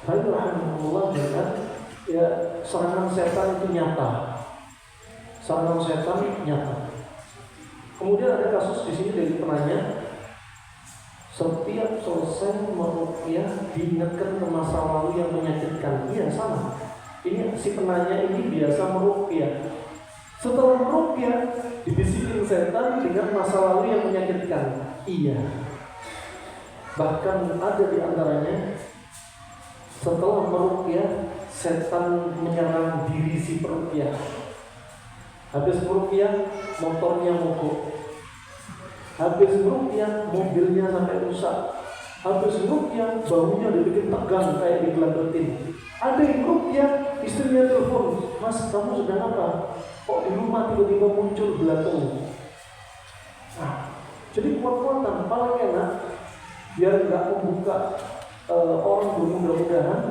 rahimahullah dengan ya, serangan setan itu nyata. Serangan setan nyata. Kemudian ada kasus di sini dari penanya, setiap selesai meruqyah diingatkan ke masa lalu yang menyakitkan. Iya, sama. Ini si penanya ini biasa meruqyah. Setelah meruqyah dibisikin setan dengan masa lalu yang menyakitkan. Iya. Bahkan ada di antaranya setelah meruqyah setan menyerang diri si peruqyah. Habis meruqyah motornya mogok. Habis meruqyah mobilnya sampai rusak. Habis meruqyah bahunya dibikin tegang kayak digelabetin. Ada yang meruqyah istrinya telepon, "Mas, kamu sedang apa? Kok di rumah tiba-tiba muncul belatung?" Nah, jadi kuat-kuatan paling enak biar nggak membuka orang bermudah-mudahan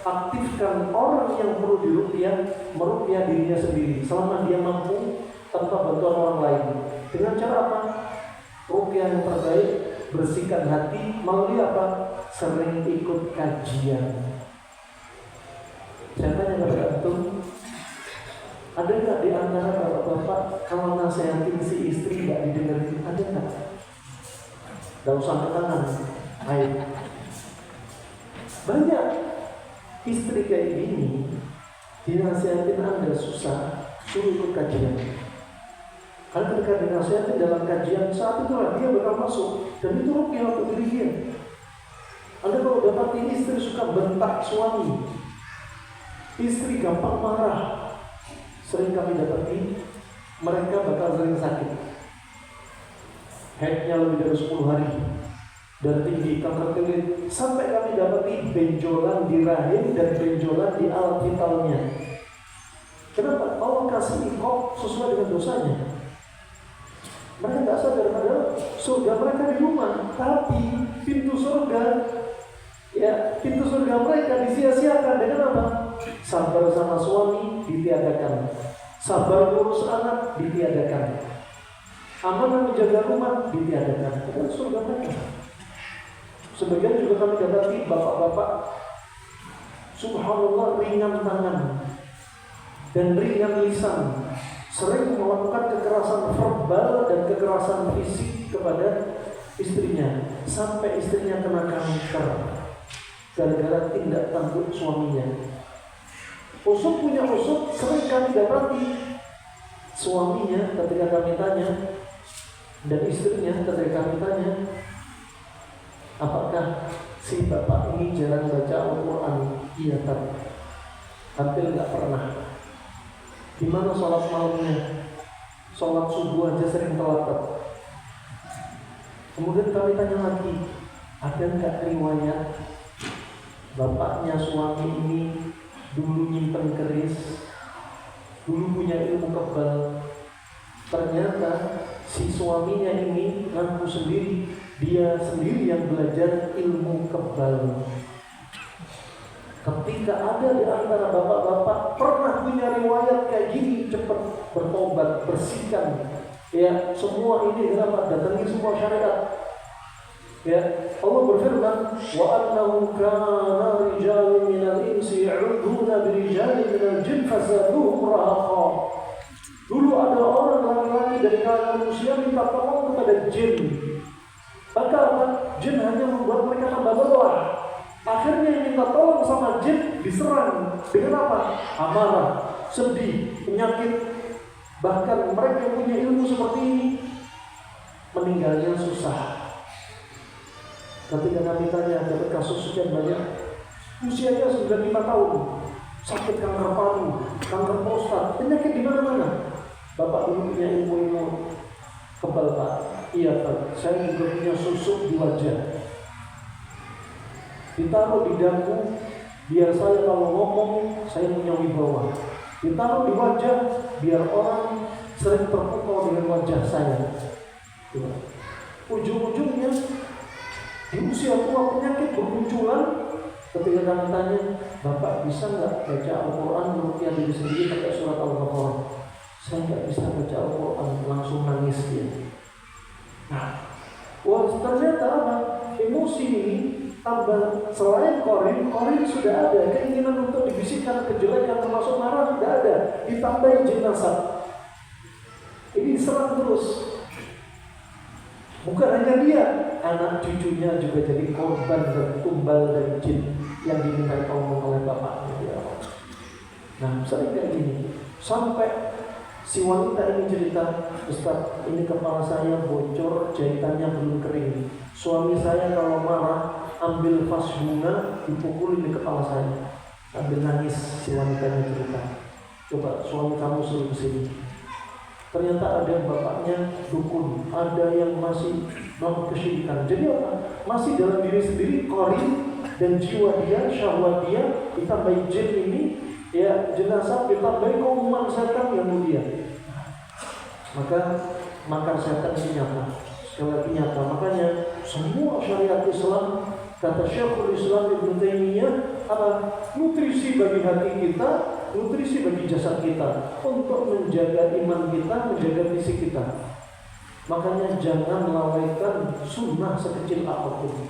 aktifkan orang yang perlu diruqyah, meruqyah dirinya sendiri selama dia mampu tanpa bantuan orang lain. Dengan cara apa? Ruqyah yang terbaik, bersihkan hati melalui apa? Sering ikut kajian. Saya tanya kepada antum, ada nggak di antara bapak-bapak kalau nasihatin si istri nggak didengerin? Ada nggak? Gak usah tekanan, ayo. Banyak istri kayak gini, dinasihatin Anda susah, suruh ikut kajian. Karena ketika dinasihatin dalam kajian, saat itulah dia bakal masuk. Dan itu ruqyah untuk diri dia. Anda kalau dapatin istri suka bentak suami, istri gampang marah, sering kami dapati mereka bakal sering sakit. Haidnya lebih dari 10 hari dan tinggi kanker kulit, sampai kami dapati benjolan di rahim dan benjolan di alat vitalnya. Kenapa? Allah kasih iqab sesuai dengan dosanya. Mereka tidak sadar padahal surga mereka di rumah, tapi pintu surga mereka disia-siakan dengan apa? Sabar sama suami ditiadakan, sabar ngurus anak ditiadakan, amanah menjaga rumah ditiadakan. Itu surga mereka. Sebagian juga kami dapati bapak-bapak, subhanallah, ringan tangan dan ringin lisan, sering melakukan kekerasan verbal dan kekerasan fisik kepada istrinya, sampai istrinya kena kanker gara-gara tindak tanduk suaminya. Usut punya usut, sering kami dapati suaminya ketika kami tanya dan istrinya ketika kami tanya, apakah si bapak ini jarang baca Al-Quran? Iya, kan hampir nggak pernah. Gimana sholat malamnya? Sholat subuh aja sering telat. Kemudian kami tanya lagi, ada nggak riwayat bapaknya suami ini dulu nyimpen keris, dulu punya ilmu kebal? Ternyata si suaminya ini ngaku sendiri, dia sendiri yang belajar ilmu kebal. Ketika ada di antara bapak-bapak pernah punya riwayat kayak gini, cepat bertobat, bersihkan. Ya, semua ini kenapa? Datangi semua syariat. Ya, Allah berfirman, wa annahu kana rijalun minal insi ya'uduna birijalin minal jin fazaduhum rahaqa. Dulu ada orang laki-laki dari kalangan manusia minta tolong kepada jin. Maka apa? Jin hanya membuat mereka tambah lelah. Akhirnya yang minta tolong sama jin diserang dengan apa? Amarah, sedih, penyakit. Bahkan mereka yang punya ilmu seperti ini meninggalnya susah. Ketika kami tanya, ada kasus sekian banyak, usianya 95 tahun, sakit kanker paru, kanker prostat, penyakit di mana-mana. Bapak dulu punya ilmu kebal, Pak. Iya, Pak. Saya juga punya susuk di wajah. Ditaruh di dagu, biar saya kalau ngomong saya punya wibawa. Ditaruh di wajah, biar orang sering terpukau dengan wajah saya. Ujung-ujungnya di usia tua penyakit bermunculan. Ketika kami tanya, Bapak bisa nggak baca Al-Quran meruqyah diri sendiri pakai surat Al-Baqarah? Saya nggak bisa baca Al-Quran, langsung nangis dia. Nah, ternyata apa? Emosi ini tambah. Selain korin sudah ada keinginan untuk dibisikkan kejelekan termasuk marah, tidak ada. Ditambahi jenazah, ini diserang terus. Bukan hanya dia, anak cucunya juga jadi korban dan tumbal dari jin yang diminta tolong oleh bapaknya. Nah, sering kayak gini. Sampai si wanita ini cerita, Ustaz, ini kepala saya bocor, jahitannya belum kering. Suami saya kalau marah ambil vas bunga, dipukulin di kepala saya. Sambil nangis si wanitanya cerita. Coba suami kamu suruh kesini. Ternyata ada bapaknya dukun, ada yang masih melakukan kesyirikan. Jadi apa? Masih dalam diri sendiri korin dan jiwa dia, syahwat dia, ditambahi jin ini, ya jenazah, ditambahi keumuman setan yang mulia. Maka makar setan ini nyata, sekali lagi nyata. Makanya semua syariat Islam, kata Syekhul Islam Ibnu Taimiyah, apa? Nutrisi bagi hati kita, nutrisi bagi jasad kita, untuk menjaga iman kita, menjaga fisik kita. Makanya jangan lalaikan sunnah sekecil apapun.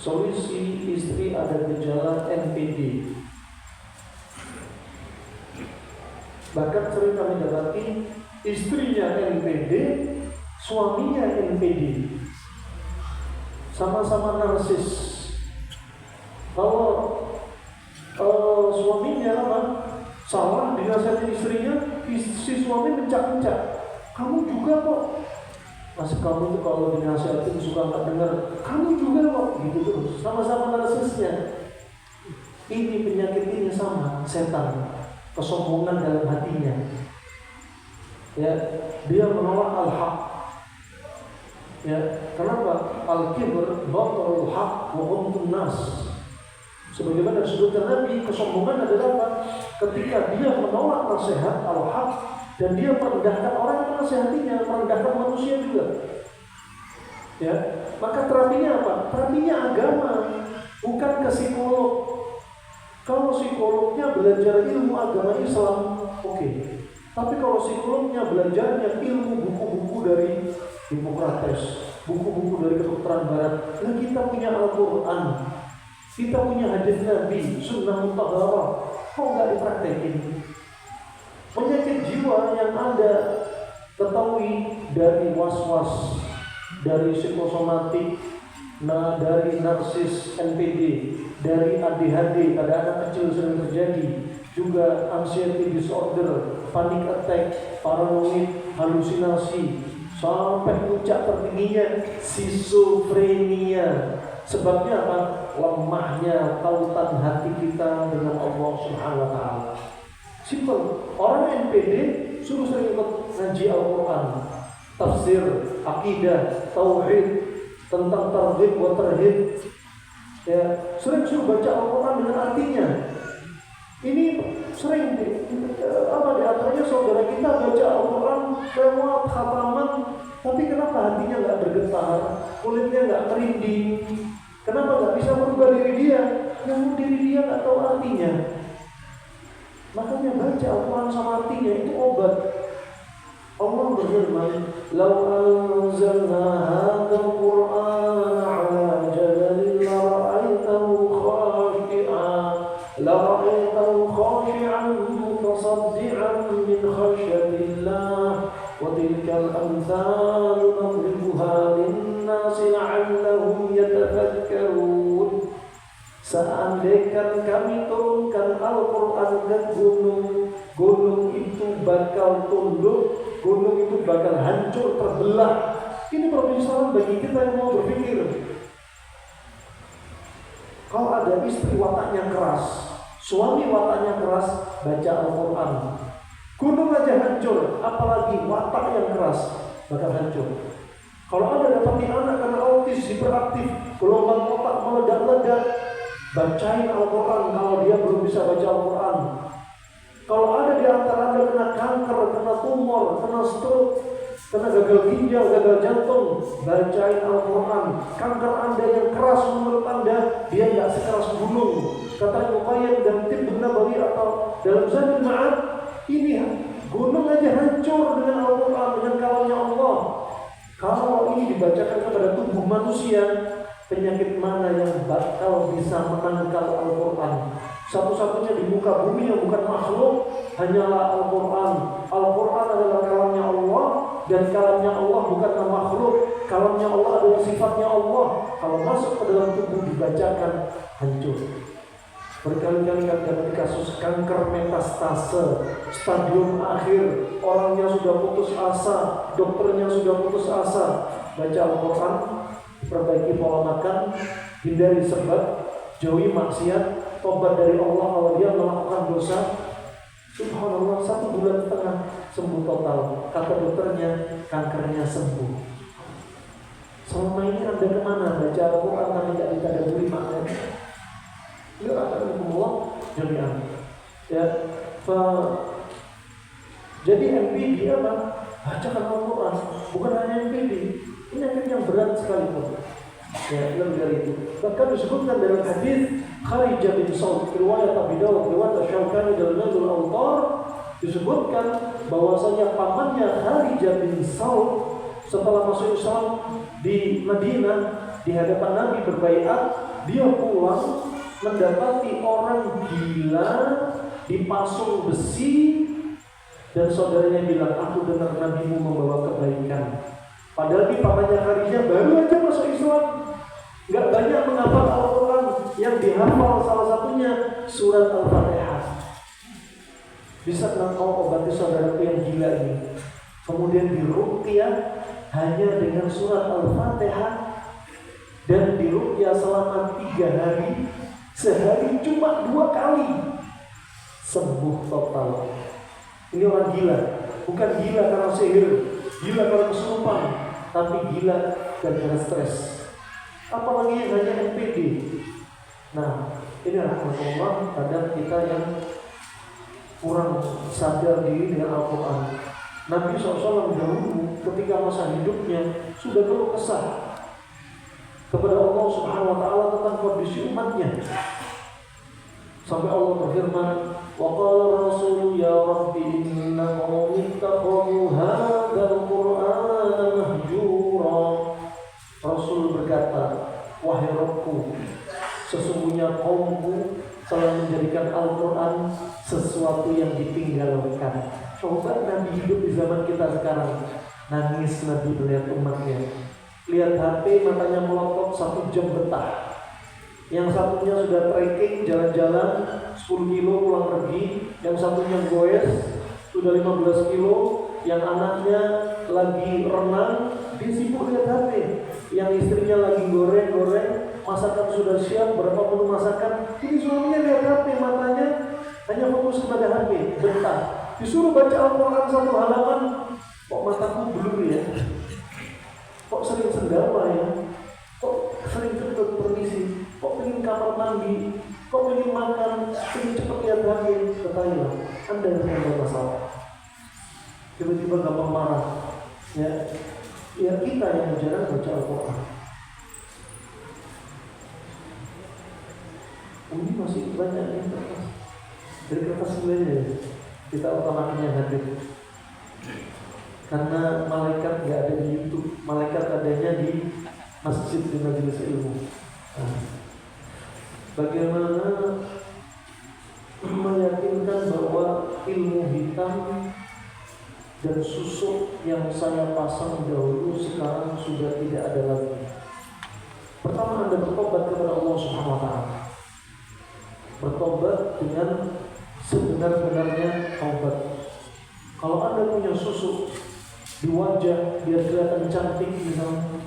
Solusi istri ada gejala NPD. Bahkan sering kami dapati istrinya NPD, suaminya NPD, sama-sama narsis. Kalau suaminya apa? Salah dinasihatin istrinya, si suami mencak-mencak. Kamu juga kok. Mas, kamu tuh kalau dinasihatin suka nggak dengar. Kamu juga kok, gitu terus. Sama-sama narsisnya. Ini penyakit ini sama, setan. Kesombongan dalam hatinya. Ya, dia menolak al-haq. Ya, kenapa? Al-kibr batarul haq wa ghamtun nas. Sebagaimana disebutkan Nabi, kesombongan adalah apa? Ketika dia menolak nasihat al-haq dan dia merendahkan orang yang menasihatinya, merendahkan manusia juga. Ya, maka terapinya apa? Terapinya agama, bukan ke psikolog. Kalau kalau psikolognya belajar ilmu agama Islam, oke. Tapi kalau psikolognya belajarnya ilmu buku-buku dari Hippocrates, buku-buku dari kedokteran barat, nah kita punya Al-Quran, kita punya hadis Nabi, sunnah mutahharah, kok nggak dipraktekin? Penyakit jiwa yang Anda ketahui dari was-was, dari psikosomatik, dari narsis NPD, dari ADHD pada anak kecil sering terjadi, juga anxiety disorder, panic attack, paranoid, halusinasi, sampai puncak tertingginya schizophrenia. Sebabnya apa? Lemahnya tautan hati kita dengan Allah Subhanahu wa taala. Simple. Orang NPD suruh sering ikut ngaji Al-Quran, tafsir, akidah, tauhid, tentang targhib wa tarhib. Ya, sering suruh baca Al-Quran dengan artinya. Ini sering di antaranya saudara kita baca Al-Quran lewat khataman, tapi kenapa hatinya nggak bergetar, kulitnya nggak merinding? Kenapa nggak bisa merubah diri dia? Yang diri dia nggak tahu artinya. Makanya baca Al-Quran sama artinya itu obat. Allah berfirman, "Lau anzalna hadzal Qur'ana 'ala jabalin لرأيته خاشعا متصدعا من خشية الله وتلك الأمثال نضربها للناس لعلهم يتفكرون." Seandainya kami turunkan Al-Quran ke gunung, gunung itu bakal tunduk, gunung itu bakal hancur, terbelah. Ini permisalan bagi kita yang mau berpikir. Kalau ada istri wataknya keras, suami wataknya keras, baca Al-Quran. Gunung aja hancur, apalagi watak yang keras, bakal hancur. Kalau Anda dapati anak karena autis, hiperaktif, gelombang otak meledak-ledak, bacain Al-Quran kalau dia belum bisa baca Al-Quran. Kalau ada di antara Anda kena kanker, kena tumor, kena stroke, kena gagal ginjal, gagal jantung, bacain Al-Quran. Kanker Anda yang keras menurut Anda, dia nggak sekeras gunung. Kata Muqayyad dan Tib Nabawi atau dalam Zadul Ma'ad, ini gunung aja hancur dengan Al-Quran, dengan kalamnya Allah. Kalau ini dibacakan kepada tubuh manusia, penyakit mana yang bakal bisa menangkal Al-Quran? Satu-satunya di muka bumi yang bukan makhluk hanyalah Al-Quran. Al-Quran adalah kalamnya Allah, dan kalamnya Allah bukanlah makhluk. Kalamnya Allah adalah sifatnya Allah. Kalau masuk ke dalam tubuh dibacakan, hancur. Berkali-kali kami dapat kasus kanker metastase, stadium akhir, orangnya sudah putus asa, dokternya sudah putus asa. Baca Al-Quran, perbaiki pola makan, hindari sebab, jauhi maksiat, tobat dari Allah kalau dia melakukan dosa. Subhanallah, 1 bulan setengah sembuh total. Kata dokternya, kankernya sembuh. Selama ini Anda kemana? Baca Al-Quran tapi tidak ditadaburi maknanya. Ya Allah jami'an. Ya, jadi NPD apa? Bacakan Al-Quran. Bukan hanya NPD, penyakit yang berat sekali pun. Ya, lebih dari itu. Bahkan disebutkan dalam hadis Kharijah bin Saud, riwayat Abi Dawud, riwayat Syaukani dalam Nailul Awtar, disebutkan bahwasanya pamannya Kharijah bin Saud setelah masuk Islam di Madinah di hadapan Nabi berbaiat, dia pulang mendapati orang gila dipasung besi, dan saudaranya bilang, "Aku dengar Nabimu membawa kebaikan." Padahal di pamannya Kharijah baru aja masuk Islam, nggak banyak menghafal Al-Quran. Yang dihafal salah satunya surat Al-Fatihah. Bisa engkau obati saudaraku yang gila ini. Kemudian diruqyah hanya dengan surat Al-Fatihah, dan diruqyah selama 3 hari. Sehari cuma 2 kali, sembuh total. Ini orang gila, bukan gila karena sihir, gila karena kesurupan, tapi gila gara-gara stres. Apalagi yang hanya NPD. Nah, ini rahmatullah kadang kita yang kurang sadar diri dengan Al-Quran. Nabi SAW dahulu ketika masa hidupnya sudah keluh kesah kepada Allah Subhanahu wa taala tentang kondisi umatnya. Sampai Allah berfirman, wa qala rasul ya rabbi inna qaumi ittakhadhu hadzal qur'ana mahjura. Rasul berkata, wahai Rabbku, sesungguhnya kaumku telah menjadikan Al-Quran sesuatu yang ditinggalkan. Coba Nabi hidup di zaman kita sekarang, nangis Nabi melihat umatnya. Lihat HP matanya melotot 1 jam betah. Yang satunya sudah trekking jalan-jalan 10 kilo pulang pergi, yang satunya goes sudah 15 kilo, yang anaknya lagi renang, dia sibuk lihat HP. Yang istrinya lagi goreng-goreng, masakan sudah siap, berapa menu masakan. Ini suaminya lihat HP, matanya hanya fokus kepada HP, betah. Disuruh baca Al-Quran 1 halaman, kok mataku blur ya? Kok sering sendawa ya? Kok sering cepet permisi? Kok pengen kamar mandi? Kok pengen makan? Pengen cepet lihat HP? Ketahuilah, Anda yang ada masalah. Tiba-tiba gampang marah. Ya kita yang jarang baca Al-Quran. Ini masih banyak yang kertas. Dari kertas sebenarnya kita utamakannya hadir. Karena malaikat nggak ada di YouTube, malaikat adanya di masjid, di majelis ilmu. Bagaimana meyakinkan bahwa ilmu hitam dan susuk yang saya pasang dahulu sekarang sudah tidak ada lagi? Pertama, Anda bertobat kepada Allah Subhanahu wa Ta'ala. Bertobat dengan sebenar-benarnya taubat. Kalau Anda punya susuk di wajah biar kelihatan cantik misalnya,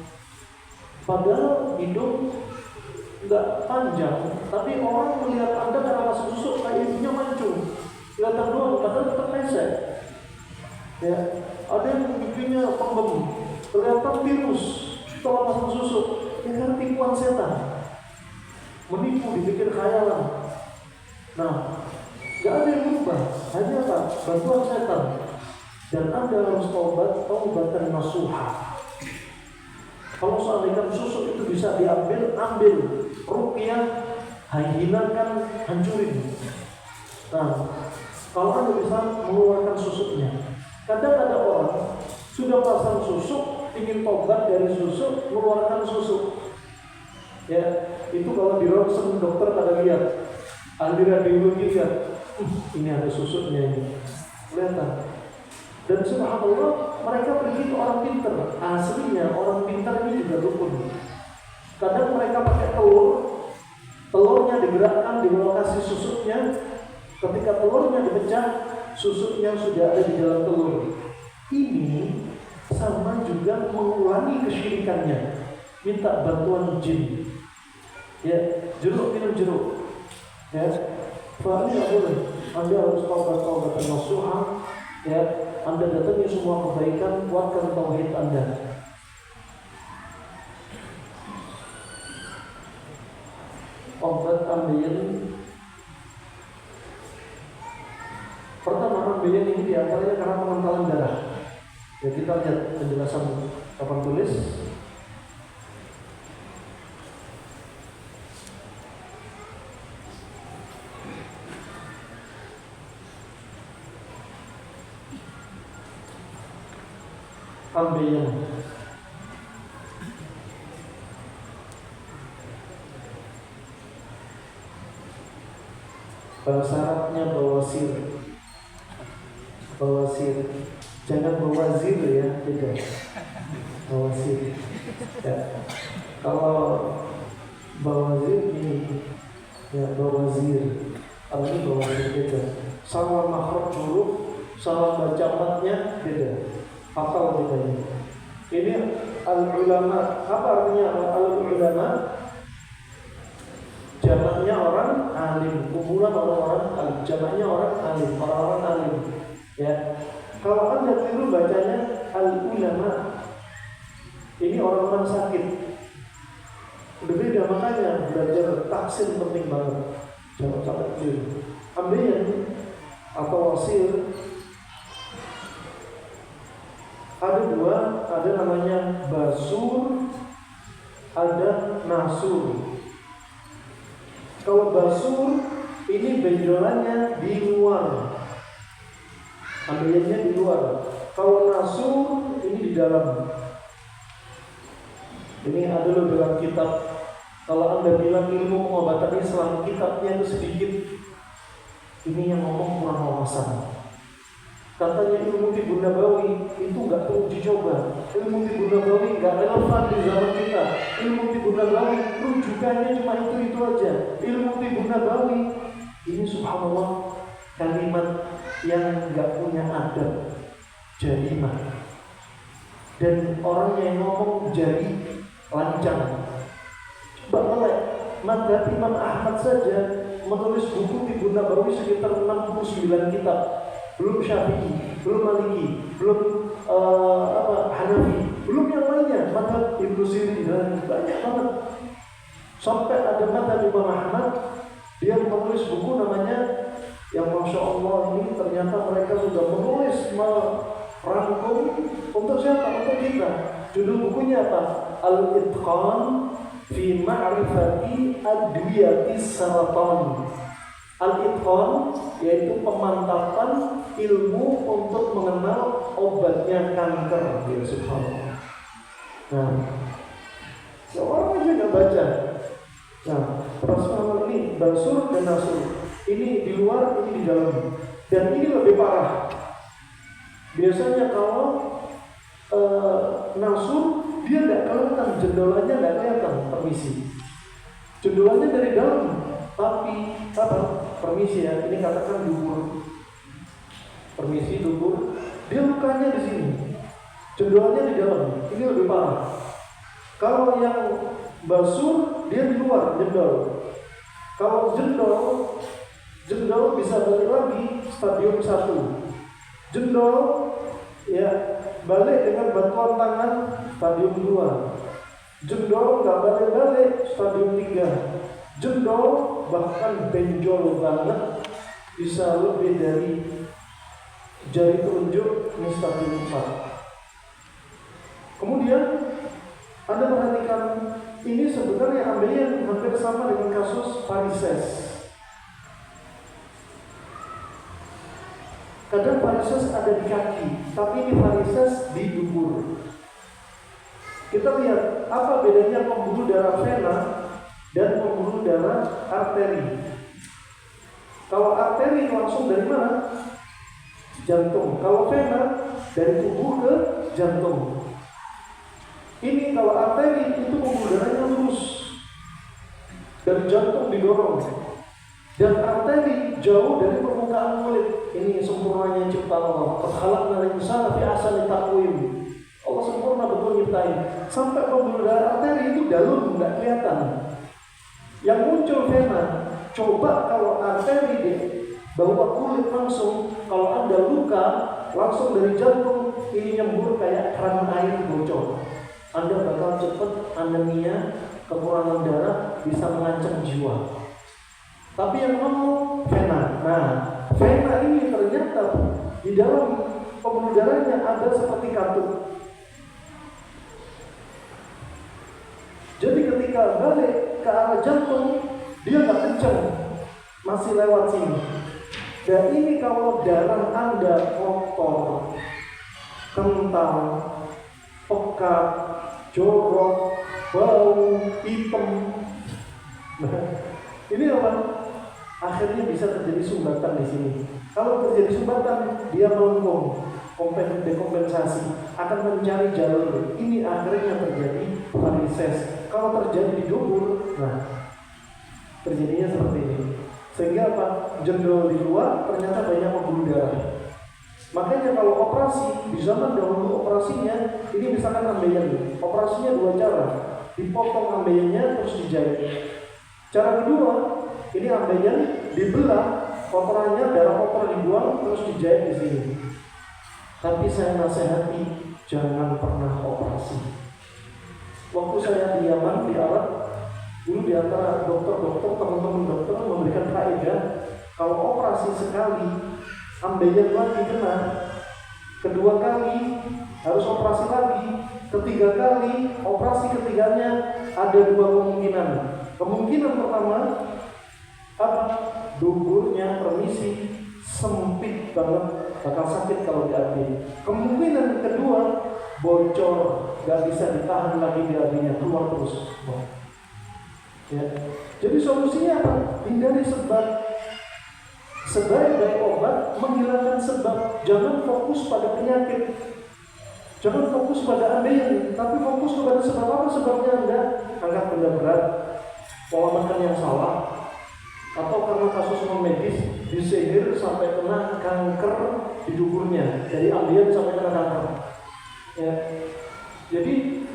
padahal hidung nggak panjang, tapi orang melihat Anda karena masuk susuk kayak hidungnya mancung, kelihatan doang, padahal tetap pesek. Ya, ada yang giginya pembem, kelihatan virus setelah masuk susuk, ya kan tipuan setan, menipu, dipikir khayalan. Nah, gak ada yang berubah, hanya apa? Bantuan setan. Dan Anda harus taubatan nasuha. Kalau seandainya susuk itu bisa diambil, ambil. Ruqyah, hilangkan, hancurin. Nah, kalau Anda bisa mengeluarkan susuknya. Kadang ada orang sudah pasang susuk, ingin tobat dari susuk, mengeluarkan susuk. Ya, itu kalau di ronsen dokter pada lihat, ahli radiologi lihat, ini ada susuknya ini, kelihatan. Dan subhanallah, mereka pergi ke orang pintar. Aslinya orang pintar ini juga dukun. Kadang mereka pakai telur, telurnya digerakkan di lokasi susuknya. Ketika telurnya dipecah, susuknya sudah ada di dalam telur. Ini sama juga mengulangi kesyirikannya. Minta bantuan jin. Ya, jeruk minum jeruk. Ya, Pak, ini tidak boleh. Anda harus taubat nasuha. Ya, Anda datangi semua kebaikan, kuatkan tauhid Anda. Obat ambeien. Pertama, ambeien ini diantaranya karena pengentalan darah. Ya, kita lihat penjelasan papan tulis. Ambeien. Syaratnya bawasir. Bawasir. Jangan bawazir ya, tidak. Bawasir. Ya. Kalau bawazir ini ya bawazir. Kalau ini bawazir beda. Salah makhraj huruf, salah baca matnya beda. Hafal kita ini. Ini al-ulama. Apa artinya al-ulama? Jamaknya orang alim, kumpulan orang-orang alim. Jamaknya orang alim, orang-orang alim. Ya. Kalau Anda keliru bacanya al-ulama, ini orang-orang sakit. Berbeda, makanya belajar taksin penting banget. Jangan sampai keliru. Ambeien atau wasir ada dua, ada namanya basur, ada nasur. Kalau basur ini benjolannya di luar, ambeyannya di luar. Kalau nasur ini di dalam. Ini ada loh dalam kitab. Kalau Anda bilang ilmu pengobatan Islam, kitabnya itu sedikit, ini yang ngomong kurang wawasan. Katanya ilmu Tibun Nabawi itu nggak perlu dicoba. Ilmu Tibun Nabawi nggak relevan di zaman kita. Ilmu Tibun Nabawi rujukannya cuma itu aja. Ilmu Tibun Nabawi ini subhanallah kalimat yang nggak punya adab, jarimah. Dan orang yang ngomong jari lancang. Coba melek, Madzhab Imam Ahmad saja menulis buku Tibun Nabawi sekitar 69 kitab. Belum Syafi'i, belum Maliki, belum Hanafi, belum yang lainnya, madzhab Ibnu Sirin dan banyak banget. Sampai ada madzhab Imam Ahmad, dia menulis buku namanya yang Masya Allah ini ternyata mereka sudah menulis merangkum untuk siapa? Untuk kita. Judul bukunya apa? Al-Itqan fi Ma'rifati Adwiyatis Saratan. Al-Itqan yaitu pemantapan ilmu untuk mengenal obatnya kanker. Ya subhanallah. Nah, seorang aja nggak baca. Nah, Rasulullah ini basur dan nasur. Ini di luar, ini di dalam. Dan ini lebih parah. Biasanya kalau nasur dia nggak kelihatan, jendolannya nggak kelihatan. Permisi, jendolannya dari dalam. Tapi permisi ya, ini katakan dubur. Permisi dubur, dia lukanya di sini, jendolannya di dalam. Ini lebih parah. Kalau yang basur, dia di luar jendol. Kalau jendol bisa balik lagi stadium 1. Jendol ya balik dengan bantuan tangan stadium 2. Jendol nggak balik-balik stadium 3. Jendol bahkan benjol banget bisa lebih dari jari telunjuk ini stadium 4. Kemudian Anda perhatikan ini sebenarnya ambilnya hampir sama dengan kasus varises. Kadang varises ada di kaki, tapi ini varises di dubur. Kita lihat apa bedanya pembuluh darah vena dan pembuluh darah arteri. Kalau arteri langsung dari mana? Jantung. Kalau vena dari tubuh ke jantung. Ini kalau arteri itu pembuluh darahnya lurus dari jantung didorong. Dan arteri jauh dari permukaan kulit. Ini sempurnanya cipta Allah. Khalaqnal insana fi ahsani taqwim. Allah sempurna betul nyiptain. Sampai pembuluh darah arteri itu dalam nggak kelihatan. Yang muncul vena. Coba kalau arteri di bawah kulit langsung, kalau Anda luka langsung dari jantung ini nyembur kayak keran air bocor. Anda bakal cepat anemia, kekurangan darah, bisa mengancam jiwa. Tapi yang ngomong vena. Nah, vena ini ternyata di dalam pembuluh darahnya ada seperti katup. Jadi ketika balik ke arah jantung, dia nggak kencang, masih lewat sini. Dan ini kalau darah Anda kotor, kental, pekat, jorok, bau, hitam. Nah, ini apa? Akhirnya bisa terjadi sumbatan di sini. Kalau terjadi sumbatan, dia melengkung, dekompensasi, akan mencari jalur. Ini akhirnya terjadi varises. Kalau terjadi di dubur, nah terjadinya seperti ini. Sehingga apa? Jendol di luar ternyata banyak pembuluh darah. Makanya kalau operasi di zaman dahulu operasinya ini misalkan ambeien, operasinya dua cara, dipotong ambeiennya terus dijahit. Cara kedua, ini ambeien dibelah, kotorannya darah kotor dibuang terus dijahit di sini. Tapi saya nasihati jangan pernah operasi. Waktu saya di Yaman di Arab, dulu di antara dokter-dokter, teman-teman dokter memberikan kaidah kalau operasi sekali, ambeien lagi kena, kedua kali harus operasi lagi, ketiga kali operasi ketiganya ada dua kemungkinan. Kemungkinan pertama apa? duburnya permisi, sempit banget, bakal sakit kalau diambil. Kemungkinan kedua, bocor, gak bisa ditahan lagi diambilnya, keluar terus. Ya. Jadi solusinya apa? Hindari sebab. Sebaik-baik obat menghilangkan sebab. Jangan fokus pada penyakit, jangan fokus pada ambeien, tapi fokus kepada sebab. Apa sebabnya? Anda angkat benda berat, pola makan yang salah, atau karena kasus medis disihir sampai kena kanker di duburnya, dari ambeien sampai kena kanker. Ya. Jadi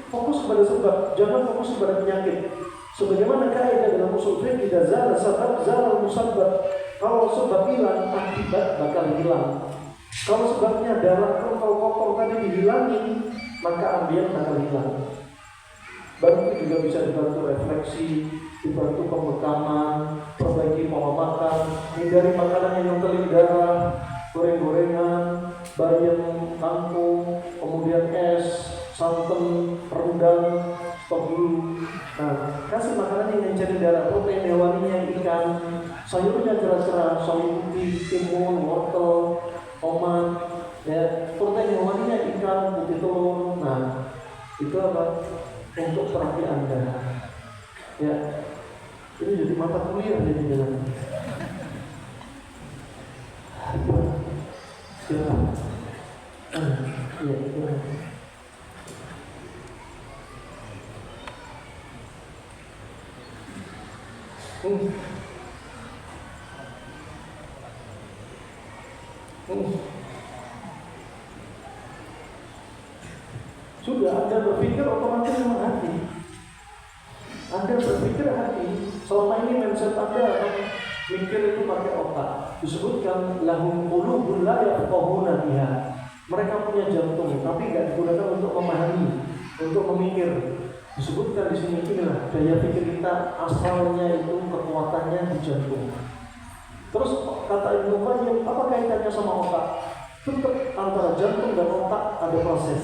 fokus kepada sebab, jangan fokus kepada penyakit. Sebagaimana kaidah dalam usul fiqh, idza zala sabab zala musabbab. Kalau sebab hilang, akibat bakal hilang. Kalau sebabnya darah kotor tadi dihilangi, maka ambeien bakal hilang. Baru itu juga bisa dibantu refleksi, dibantu pembekaman, perbaiki pola makan, hindari makanan yang telik darah, goreng-gorengan, bayam, kangkung, kemudian es, santan, rendang, stop dulu. Nah, kasih makanan yang mencari darah, protein hewaninya ikan, sayurnya cerah-cerah, sayur putih, timun, wortel, tomat, ya, protein hewaninya ikan, putih telur. Nah, itu apa? Untuk terapi Anda. Ya, ini jadi mata kuliah jadi jalan. Ya. Sudah Anda berpikir otomatis memang hati. Anda berpikir hati. Selama ini mindset Anda mikir itu pakai otak. Disebutkan lahum qulubun la yafqahuna biha. Mereka punya jantung tapi tidak digunakan untuk memahami, untuk memikir. Disebutkan di sini inilah daya pikir kita, asalnya itu kekuatannya di jantung. Terus kata Ibnu Qayyim, apa kaitannya sama otak? Tetap antara jantung dan otak ada proses.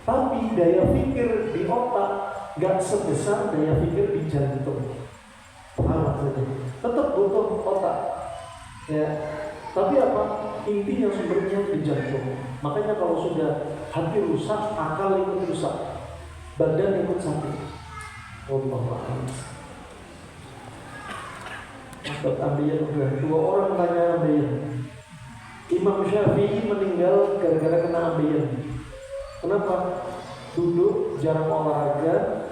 Tapi daya pikir di otak gak sebesar daya pikir di jantung. Paham maksudnya? Tetap butuh otak. Ya. Tapi apa? Intinya sumbernya di jantung. Makanya kalau sudah hati rusak, akal ikut rusak, badan ikut sakit. Wallahu a'lam. Maksud ambeien udah 2 orang tanya ambeien. Imam Syafi'i meninggal gara-gara kena ambeien. Kenapa? Duduk, jarang olahraga.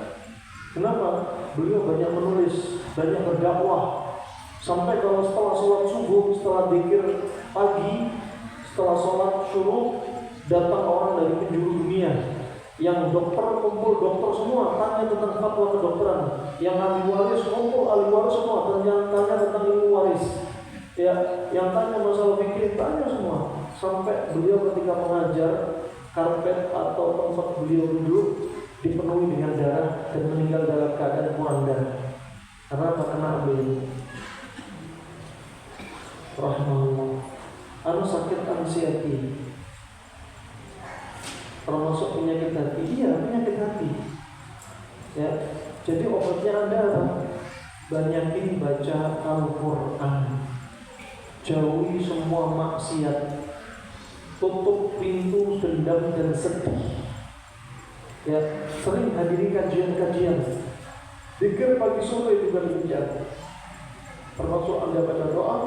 Kenapa? Beliau banyak menulis, banyak berdakwah. Sampai kalau setelah sholat subuh, setelah zikir pagi, setelah sholat syuruk, datang orang dari penjuru dunia. Yang dokter kumpul, dokter semua tanya tentang fatwa kedokteran. Yang ahli waris kumpul, ahli waris semua tanya tentang ilmu waris. Ya, yang tanya masalah fikih tanya semua. Sampai beliau ketika mengajar, karpet atau tempat beliau duduk dipenuhi dengan darah dan meninggal dalam keadaan kurang darah. Karena terkena ambeien. Rahmatullah. Anu sakit anxiety, termasuk penyakit hati. Iya, penyakit hati. Ya, jadi obatnya Anda apa? Banyakin baca Al-Quran, jauhi semua maksiat, tutup pintu dendam dan sedih. Ya, sering hadiri kajian-kajian. Zikir pagi sore juga dijaga. Termasuk Anda baca doa,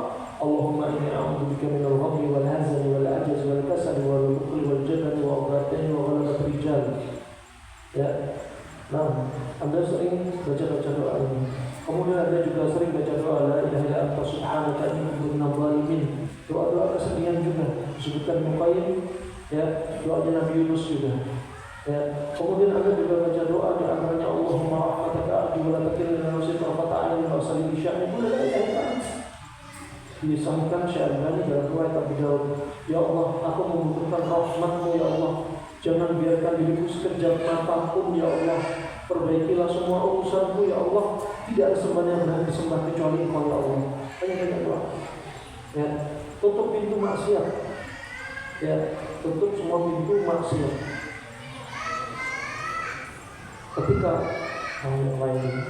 Allahumma inni a'udzubika minal ghammi wal hazani wal ajzi wal kasali wal bukhli wal jabni wa ghadani wa ghalabat rijal. Ya. Nah, Anda sering baca doa ini. Kemudian Anda juga sering baca doa la ilaha illa anta subhanaka inni kuntu minadh dhalimin. Doa-doa kesedihan juga disebutkan Muqayyim, ya, doanya Nabi Yunus juga. Ya, kemudian Anda juga baca doa di antaranya Allahumma rahmataka arju wa la takilni ila nafsi tarfata 'ainin wa salli bi sya'ni kulli shay'in. Disambungkan Syai'bani dalam riwayat Abu Daud. Ya Allah, aku membutuhkan rahmat-Mu ya Allah. Jangan biarkan diriku sekejap mata pun ya Allah. Perbaikilah semua urusanku ya Allah. Tidak ada sembahan yang benar disembah kecuali Engkau ya Allah. Banyak doa. Ya, tutup pintu maksiat. Ya, tutup semua pintu maksiat. Ketika yang lain,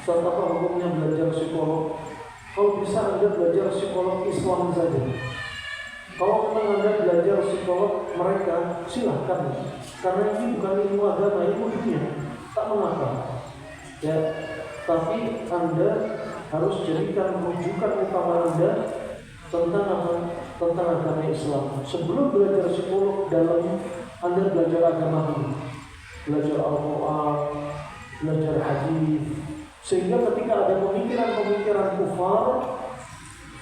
saat apa hukumnya belajar bisa Anda belajar psikolog Islam saja. Kalau memang Anda belajar psikolog mereka, silahkan. Karena ini bukan ilmu agama, ilmu dunia. Tak mengapa. Ya, tapi Anda harus jadikan rujukan utama Anda tentang apa? Tentang agama Islam. Sebelum belajar psikolog dalam, Anda belajar agama dulu. Belajar Al-Quran, belajar hadis. Sehingga ketika ada pemikiran-pemikiran kufar,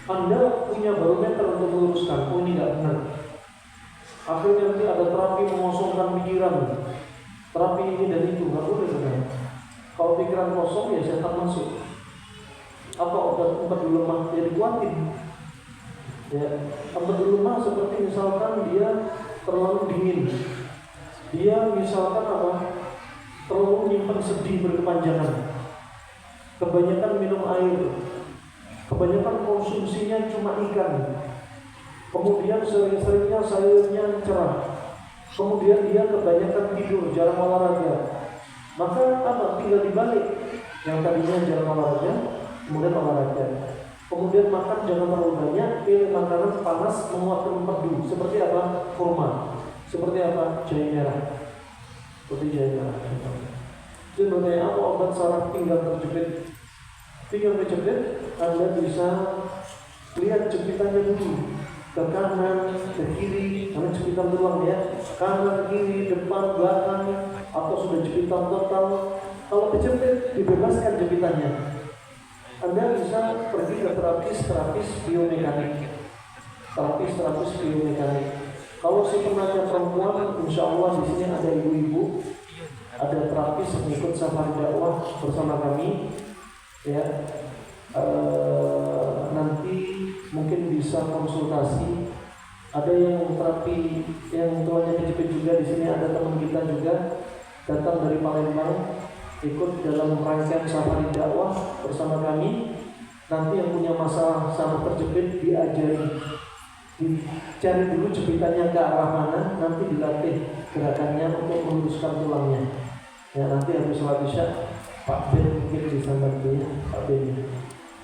Anda punya barometer untuk meluruskan, oh ini tidak benar. Akhirnya nanti ada terapi mengosongkan pikiran, terapi ini dan itu, nggak boleh benar. Kalau pikiran kosong ya setan masuk. Apa obat empedu lemah? Ya dikuatin. Ya, empedu lemah seperti misalkan dia terlalu dingin, dia misalkan apa? Terlalu nyimpan sedih berkepanjangan. Kebanyakan minum air, kebanyakan konsumsinya cuma ikan, kemudian sering-seringnya sayurnya cerah, kemudian dia kebanyakan tidur, jarang olahraga. Maka apa? Tinggal dibalik. Yang tadinya jarang olahraga, kemudian olahraga. Kemudian makan jangan terlalu banyak, pilih makanan panas menguatkan empedu. Seperti apa? Kurma. Seperti apa? Jahe merah. Seperti jahe merah. Jadi bertanya apa obat saraf pinggang terjepit? Pinggang terjepit, Anda bisa lihat jepitannya dulu, ke kanan, ke kiri, karena jepitan berulang ya, kanan, kiri, depan, belakang, atau sudah jepitan total. Kalau kejepit, dibebaskan jepitannya. Anda bisa pergi ke terapis biomekanik. Terapis biomekanik. Kalau si penanya perempuan, insya Allah di sini ada ibu-ibu, ada terapis mengikut safari dakwah bersama kami. Ya, nanti mungkin bisa konsultasi. Ada yang terapi yang tuanya kejepit juga di sini. Ada teman kita juga datang dari Palembang, ikut dalam rangkaian safari dakwah bersama kami. Nanti yang punya masalah saraf terjepit diajari, dicari dulu jepitannya ke arah mana, nanti dilatih gerakannya untuk meluruskan tulangnya. Ya, nanti habis sholat isya Pak Ben mungkin bisa bantu ya, Pak Ben.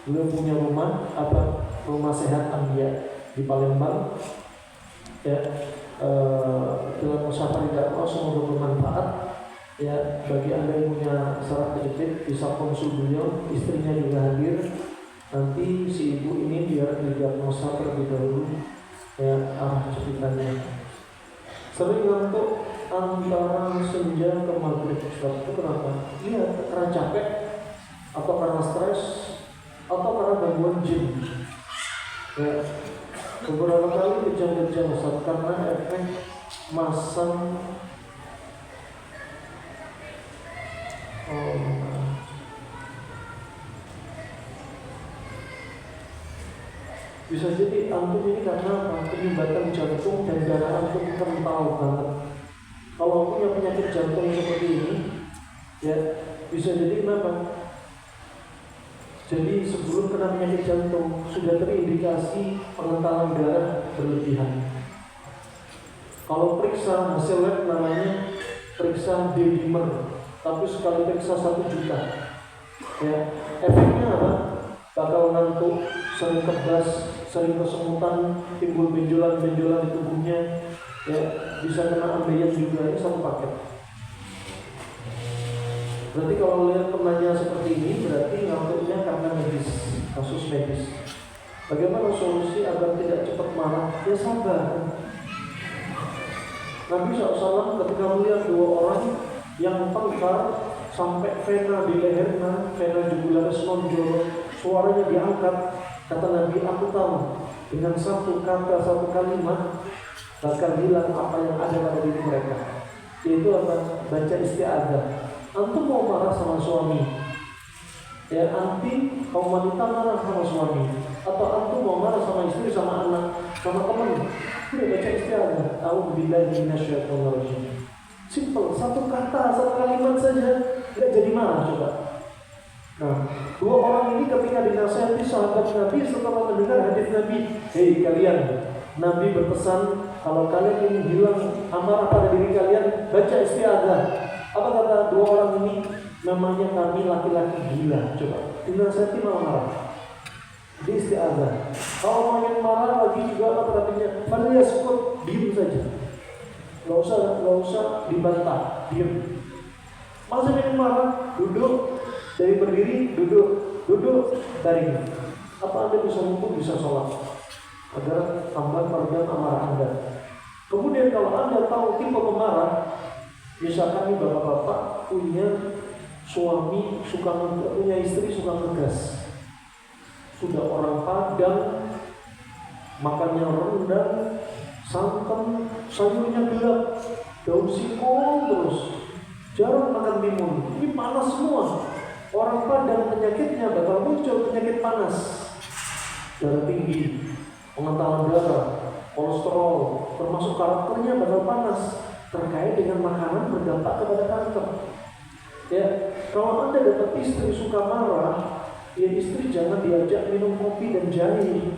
Beliau punya rumah sehat Ambia di Palembang. Ya, dalam safari dakwah semoga bermanfaat. Ya, bagi Anda yang punya saraf terjepit bisa konsul beliau, istrinya juga hadir. Nanti si ibu ini biar didiagnosa terlebih dahulu ya arah jepitannya. Sering ngantuk antara senja ke maghrib, sebab itu kenapa? Iya, karena capek, atau karena stres, atau karena gangguan jin. Ya, beberapa kali kejang-kejang karena efek masam. Bisa jadi antum ini karena apa? Penyumbatan jantung dan darah antum kental banget. Kalau punya penyakit jantung seperti ini, ya bisa jadi kenapa? Jadi sebelum kena penyakit jantung sudah terindikasi pengentalan darah berlebihan. Kalau periksa hasil lab namanya periksa D-dimer, tapi sekali periksa 1 juta. Ya, efeknya apa? Bakal ngantuk, sering kebas, sering kesemutan, timbul benjolan-benjolan di tubuhnya. Ya, bisa kena ambeien juga, ini satu paket. Berarti kalau lihat penanya seperti ini, berarti ngantuknya karena medis, kasus medis. Bagaimana solusi agar tidak cepat marah? Ya sabar. Nabi SAW ketika melihat 2 orang yang tengkar sampai vena di lehernya, vena jugularis nonjol, suaranya diangkat, kata Nabi, aku tahu dengan satu kata, satu kalimat bakal hilang apa yang ada pada diri mereka. Yaitu apa? Baca isti'adzah. Antum mau marah sama suami, ya anti kaum wanita marah sama suami, atau antum mau marah sama istri, sama anak, sama teman, udah baca isti'adzah. A'udzubillahi minasyaitonir rajim. Simple, satu kata, satu kalimat saja, tidak jadi marah coba. Nah, 2 orang ini ketika dinasihati sahabat Nabi setelah mendengar hadis Nabi, hei kalian, Nabi berpesan kalau kalian ingin hilang amarah pada diri kalian, baca isti'adzah. Apa kata 2 orang ini? Namanya kami laki-laki gila. Coba dinasihati malah marah. Di isti'adzah. Kalau makin marah lagi juga apa terapinya? Padahal ya syukur, diem saja. Nggak usah dibantah, diem. Masa makin marah, duduk, dari berdiri, duduk, tarik. Apa Anda bisa ngumpul, bisa sholat agar tambah meredam amarah Anda. Kemudian kalau Anda tahu tipe pemarah, misalkan nih bapak-bapak punya suami punya istri suka ngegas, sudah orang Padang, makannya rendang, santan, sayurnya gelap, daun singkong terus, jarang makan timun. Ini panas semua. Orang Padang penyakitnya bakal muncul penyakit panas, darah tinggi, pengentalan darah, kolesterol, termasuk karakternya bakal panas terkait dengan makanan berdampak kepada kanker. Ya, kalau Anda dapat istri suka marah, ya istri jangan diajak minum kopi dan jahe.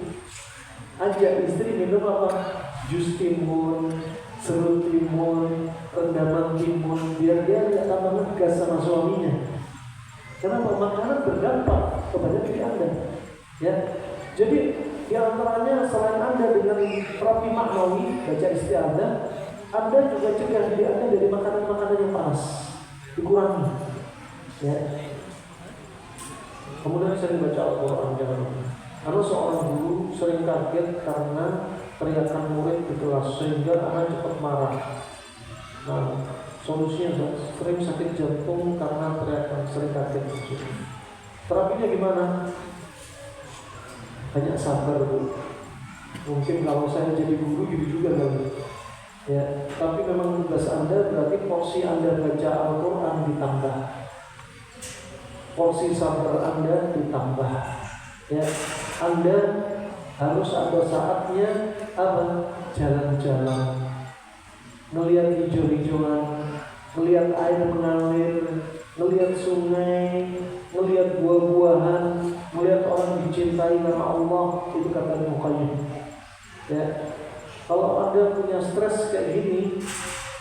Ajak istri minum apa? Jus timun, serut timun, rendaman timun, biar dia tidak tambah ngegas sama suaminya. Kenapa? Makanan berdampak kepada diri Anda. Ya, jadi di antaranya selain Anda dengan terapi maknawi, baca isti'adzah, Anda juga cegah diri Anda dari makanan-makanan yang panas, dikurangi. Ya. Kemudian sering baca Al-Quran, jangan lupa. Karena seorang guru sering kaget karena teriakan murid di kelas sehingga anak cepat marah. Nah, solusinya sering sakit jantung karena teriakan, sering kaget. Terapinya gimana? Banyak sabar, Bu. Mungkin kalau saya jadi guru gitu juga kali. Ya, tapi memang tugas Anda berarti porsi Anda baca Al-Quran ditambah, porsi sabar Anda ditambah. Ya, Anda harus ada saatnya apa? Jalan-jalan, melihat hijau-hijauan, melihat air mengalir, melihat sungai, melihat buah-buahan, melihat orang dicintai nama Allah. Itu kata Ibnu Qayyim. Ya, kalau Anda punya stres kayak gini,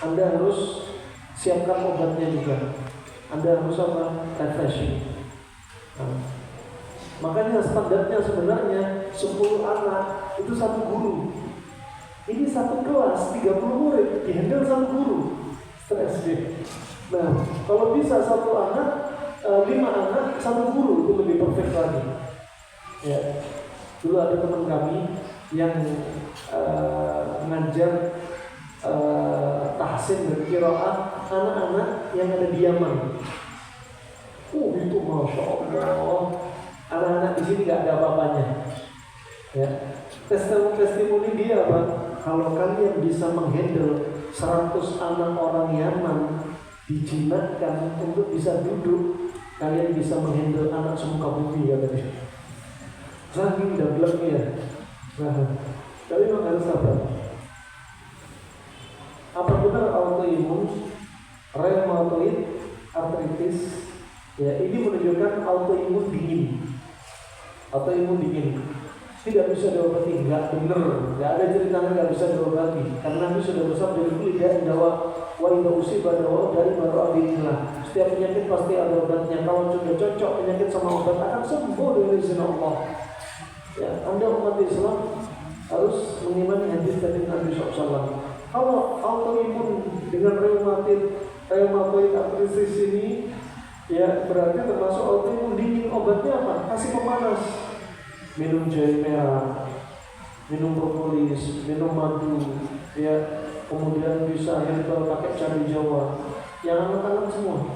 Anda harus siapkan obatnya juga. Anda harus apa? Refreshing. Nah, makanya standarnya sebenarnya 10 anak itu satu guru. Ini satu kelas 30 murid dihandle satu guru. Stres deh. Nah, kalau bisa satu anak, 5 anak satu guru itu lebih perfect lagi. Ya, dulu ada teman kami yang ngajar tahsin dan qiraat anak-anak yang ada di Yaman. Itu masya Allah, anak-anak di sini nggak ada apa-apanya. Ya, testimoni dia apa? Kalau kalian bisa menghandle 100 anak orang Yaman dijinakkan untuk bisa duduk, kalian bisa menghandle anak semuka bumi, kata dia. Saking dableknya. Nah, kalian harus sabar. Apa benar autoimun, rheumatoid arthritis? Ya, ini menunjukkan autoimun dingin. Autoimun dingin tidak bisa diobati, nggak benar, nggak ada ceritanya nggak bisa diobati. Karena Nabi sudah bersabda dulu dia dawa wa inna usibah dawa dari baru abidillah. Setiap penyakit pasti ada obatnya. Kalau sudah cocok penyakit sama obat akan sembuh dari izin Allah. Ya, Anda umat Islam harus mengimani hadis dari Nabi SAW. Kalau autoimun dengan rheumatoid arthritis ini, ya berarti termasuk autoimun dingin. Obatnya apa? Kasih pemanas. Minum jahe merah, minum propolis, minum madu, ya, kemudian bisa herbal pakai cabai Jawa, yang anak-anak semua.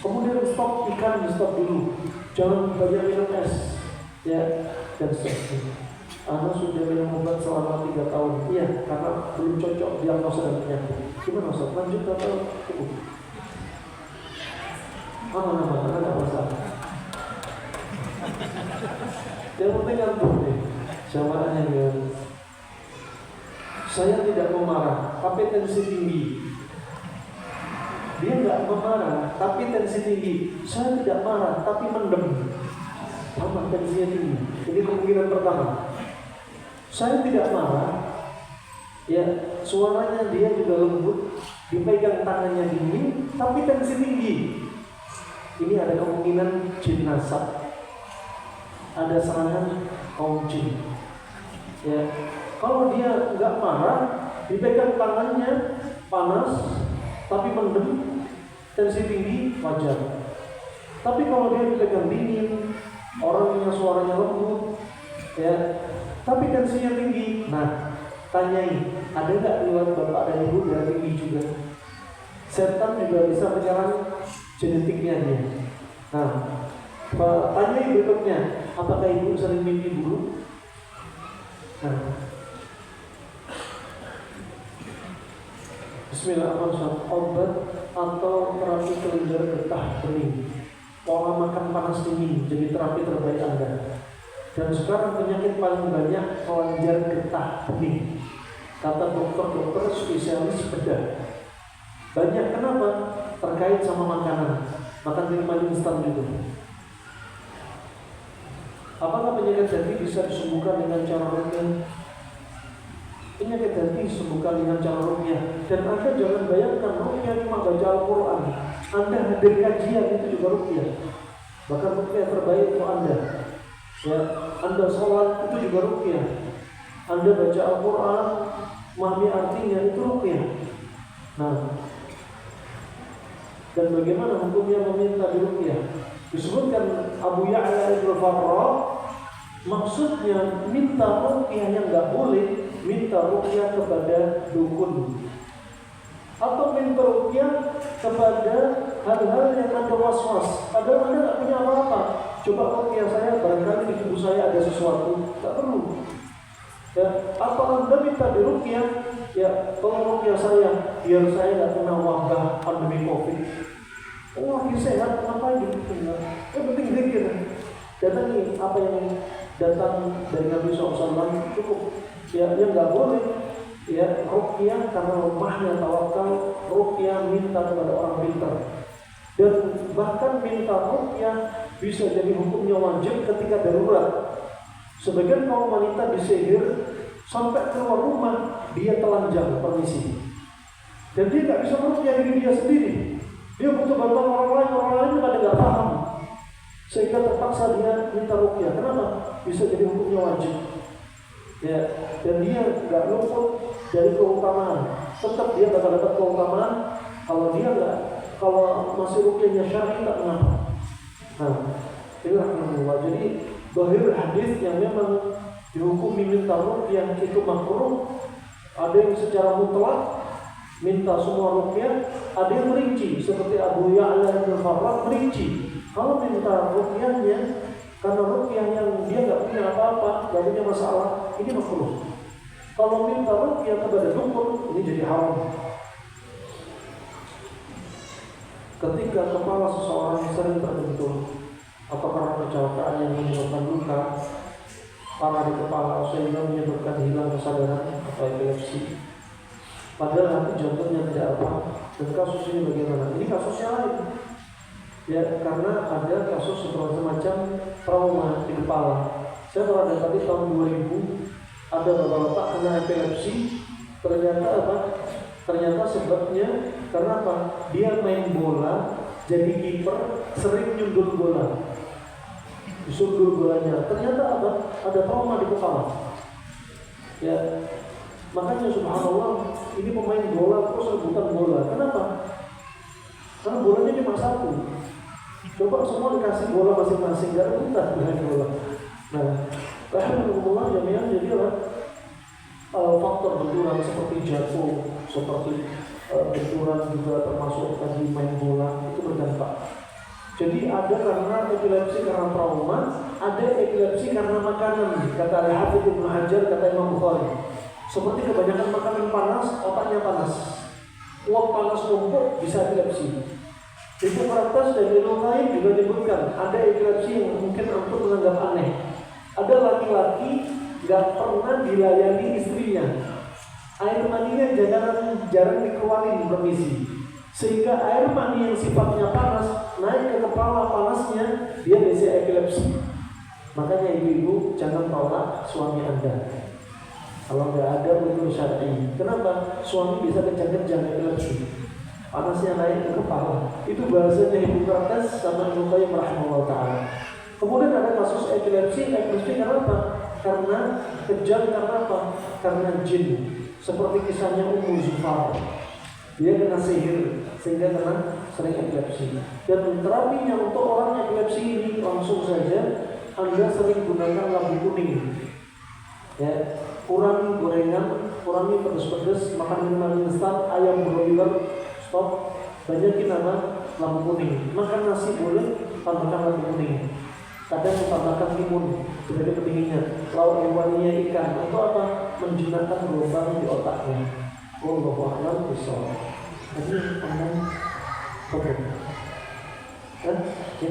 Kemudian stop ikan, stop dulu, jangan banyak minum es, ya, dan seterusnya. Anak sudah minum obat selama 3 tahun, iya, karena belum cocok diagnosa dan penyakit. Gimana Ustaz? Lanjut atau cukup? Aman, ada masalah. Yang penting antum deh, jamaahnya ya. Saya tidak memarah, tapi tensi tinggi. Dia nggak memarah, tapi tensi tinggi. Saya tidak marah, tapi mendem. Sama tensinya tinggi. Ini kemungkinan pertama. Saya tidak marah, ya suaranya dia juga lembut, dipegang tangannya dingin, tapi tensi tinggi. Ini ada kemungkinan jin nasab. Ada serangan kaum jin. Ya, kalau dia nggak marah, dipegang tangannya panas, tapi mendem, tensi tinggi, wajar. Tapi kalau dia dipegang dingin, orangnya suaranya lembut, ya, tapi tensinya tinggi, nah, tanyai, ada nggak riwayat bapak dan ibu dari tinggi juga? Setan juga bisa menyerang genetiknya dia. Nah, tanyai berikutnya, apakah ibu sering mimpi buruk? Nah, Bismillahirrahmanirrahim. Obat atau terapi kelenjar getah bening, pola makan panas dingin jadi terapi terbaik Anda. Dan sekarang penyakit paling banyak kelenjar getah bening, kata dokter-dokter spesialis bedah. Banyak kenapa? Terkait sama makanan, makan minuman instan juga. Apakah penyakit hati bisa disembuhkan dengan cara rukyah? Penyakit hati disembuhkan dengan cara rukyah. Dan Anda jangan bayangkan rukyah cuma baca Al-Quran. Anda hadir kajian itu juga rukyah. Bahkan rukyah terbaik untuk Anda. Ya, Anda sholat itu juga rukyah. Anda baca Al-Quran, memahami artinya itu rukyah. Nah, dan bagaimana hukumnya meminta dirukyah? Disebutkan Abu Ya'la al-Farra, maksudnya minta rukyah yang nggak boleh, minta rukyah kepada dukun, atau minta rukyah kepada hal-hal yang Anda was-was. Padahal Anda nggak punya apa-apa. Coba rukyah saya, barangkali di tubuh saya ada sesuatu. Tak perlu. Ya, atau Anda minta dirukyah, ya tolong rukyah saya biar saya nggak kena wabah pandemi COVID. Oh, lagi sehat, ngapain gitu? Penting zikir. Datangi apa yang datang dari Nabi SAW cukup. Ya, yang nggak boleh. Ya, rukyah karena lemahnya tawakal, rukyah minta kepada orang pintar. Dan bahkan minta rukyah bisa jadi hukumnya wajib ketika darurat. Sebagian kaum wanita disihir sampai keluar rumah dia telanjang permisi. Dan dia nggak bisa merukyah diri dia sendiri. Dia butuh bantuan orang lain pada nggak paham. Sehingga terpaksa dia minta rukyah. Kenapa? Bisa jadi hukumnya wajib. Ya, dan dia nggak luput dari keutamaan. Tetap dia bakal dapat keutamaan kalau dia nggak, kalau masih rukyahnya syar'i tak mengapa. Nah, inilah Allah. Jadi bahir hadis yang memang dihukumi minta rukyah itu makruh. Ada yang secara mutlak minta semua rukyah, ada yang merinci seperti Abu Ya'la al-Farra merinci. Kalau minta rukyahnya karena rukyah yang dia nggak punya apa-apa, nggak punya masalah, ini makruh. Kalau minta rukyah kepada dukun, ini jadi haram. Ketika kepala seseorang sering terbentur atau karena kecelakaan yang menyebabkan luka parah di kepala sehingga menyebabkan hilang kesadaran atau epilepsi, padahal hati jantungnya tidak apa. Dan kasus ini bagaimana? Ini kasusnya lain. Ya, karena ada kasus semacam trauma di kepala. Saya pernah dapati tahun 2000 ada bapak-bapak kena epilepsi. Ternyata apa? Ternyata sebabnya karena apa? Dia main bola, jadi kiper, sering nyundul bola. Disundul bolanya. Ternyata apa? Ada trauma di kepala. Ya, makanya subhanallah, ini pemain bola terus rebutan bola. Kenapa? Karena bolanya cuma satu. Coba semua dikasih bola masing-masing, gak rebutan dengan bola. Nah, alhamdulillah jamiah jadi apa? Faktor benturan seperti jatuh, seperti benturan juga termasuk tadi main bola itu berdampak. Jadi ada karena epilepsi karena trauma, ada epilepsi karena makanan. Kata Al-Hafidz Ibnu Hajar, kata Imam Bukhari. Seperti kebanyakan makanan panas, otaknya panas. Uap panas numpuk bisa epilepsi. Hippocrates dan ilmu lain juga disebutkan ada epilepsi yang mungkin untuk menganggap aneh. Ada laki-laki gak pernah dilayani istrinya, air maninya jarang dikeluarin permisi, sehingga air mani yang sifatnya panas naik ke kepala panasnya, dia biasa epilepsi. Makanya ibu-ibu jangan tolak suami Anda kalau nggak ada unsur syar'i. Kenapa? Suami bisa kejang-kejang epilepsi, panasnya naik ke kepala. Itu bahasanya Hippocrates sama Ibnu Qayyim rahimahullah ta'ala. Kemudian ada kasus epilepsi karena apa? karena kejang karena apa? Karena jin. Seperti kisahnya Ummu Zufar. Dia kena sihir sehingga kena sering epilepsi. Dan terapinya untuk orang epilepsi ini langsung saja Anda sering gunakan labu kuning. Ya, kurangi gorengan, kurangi pedas-pedas, makan minuman instan, ayam broiler, stop. Banyakin apa? Labu kuning. Makan nasi boleh, tambahkan labu kuning. Kadang tambahkan timun sebagai pendinginnya. Lauk hewaninya ikan untuk apa? Menjinakkan gelombang di otaknya. Wallahu a'lam bishawab. Jadi Anda oke. Kan? Ya.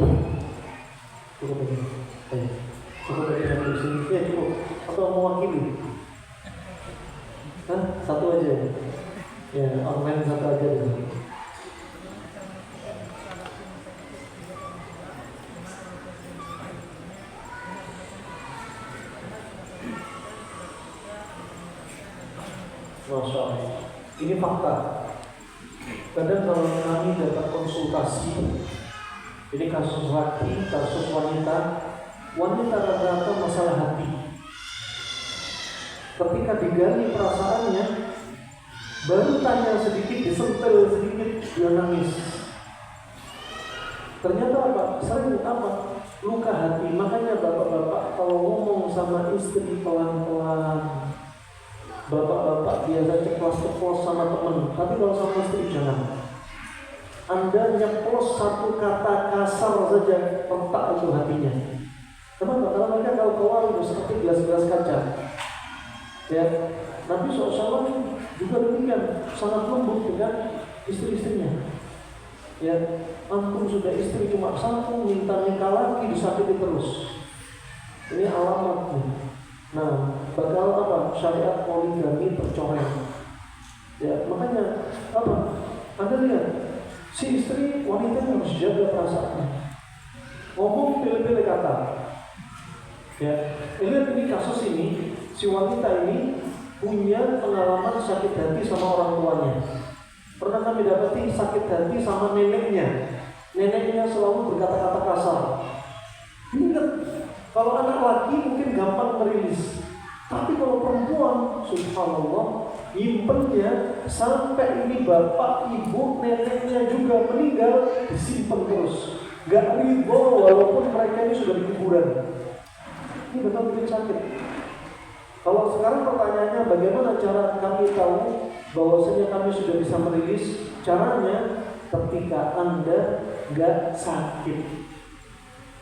Cukup aja. Ayo. Cukup aja dari sini. Ya cukup. Atau mewakili? Kan? Satu aja. Ya, online satu aja dulu. Masya Allah. Ini fakta. Kadang kalau kami dapat konsultasi, ini kasus laki, kasus wanita rata-rata masalah hati. Ketika digali perasaannya, baru tanya sedikit, disentil sedikit, dia nangis. Ternyata apa? Sering apa? Luka hati. Makanya bapak-bapak kalau ngomong sama istri pelan-pelan. Bapak-bapak biasa ceplos-ceplos sama teman, tapi kalau sama istri jangan. Anda nyeplos satu kata kasar saja, retak itu hatinya. Kenapa? Karena mereka kalau keluar itu seperti gelas-gelas kaca. Ya, Nabi SAW juga demikian, sangat lembut dengan istri-istrinya. Ya, ampun sudah istri cuma satu, minta nikah lagi disakiti terus. Ini alamatnya. Nah, bakal apa? Syariat poligami tercoreng. Ya, makanya apa? Anda lihat, si istri wanita harus jaga perasaannya. Ngomong pilih-pilih kata. Ya, lihat ini kasus ini, si wanita ini punya pengalaman sakit hati sama orang tuanya. Pernah kami dapati sakit hati sama neneknya. Neneknya selalu berkata-kata kasar. Ingat. Kalau anak laki mungkin gampang merilis, tapi kalau perempuan, subhanallah, nyimpennya sampai ini bapak, ibu, neneknya juga meninggal, disimpan terus. Gak ridho walaupun mereka ini sudah di kuburan. Ini betul bikin sakit. Kalau sekarang pertanyaannya bagaimana cara kami tahu bahwasanya kami sudah bisa merilis? Caranya ketika Anda gak sakit.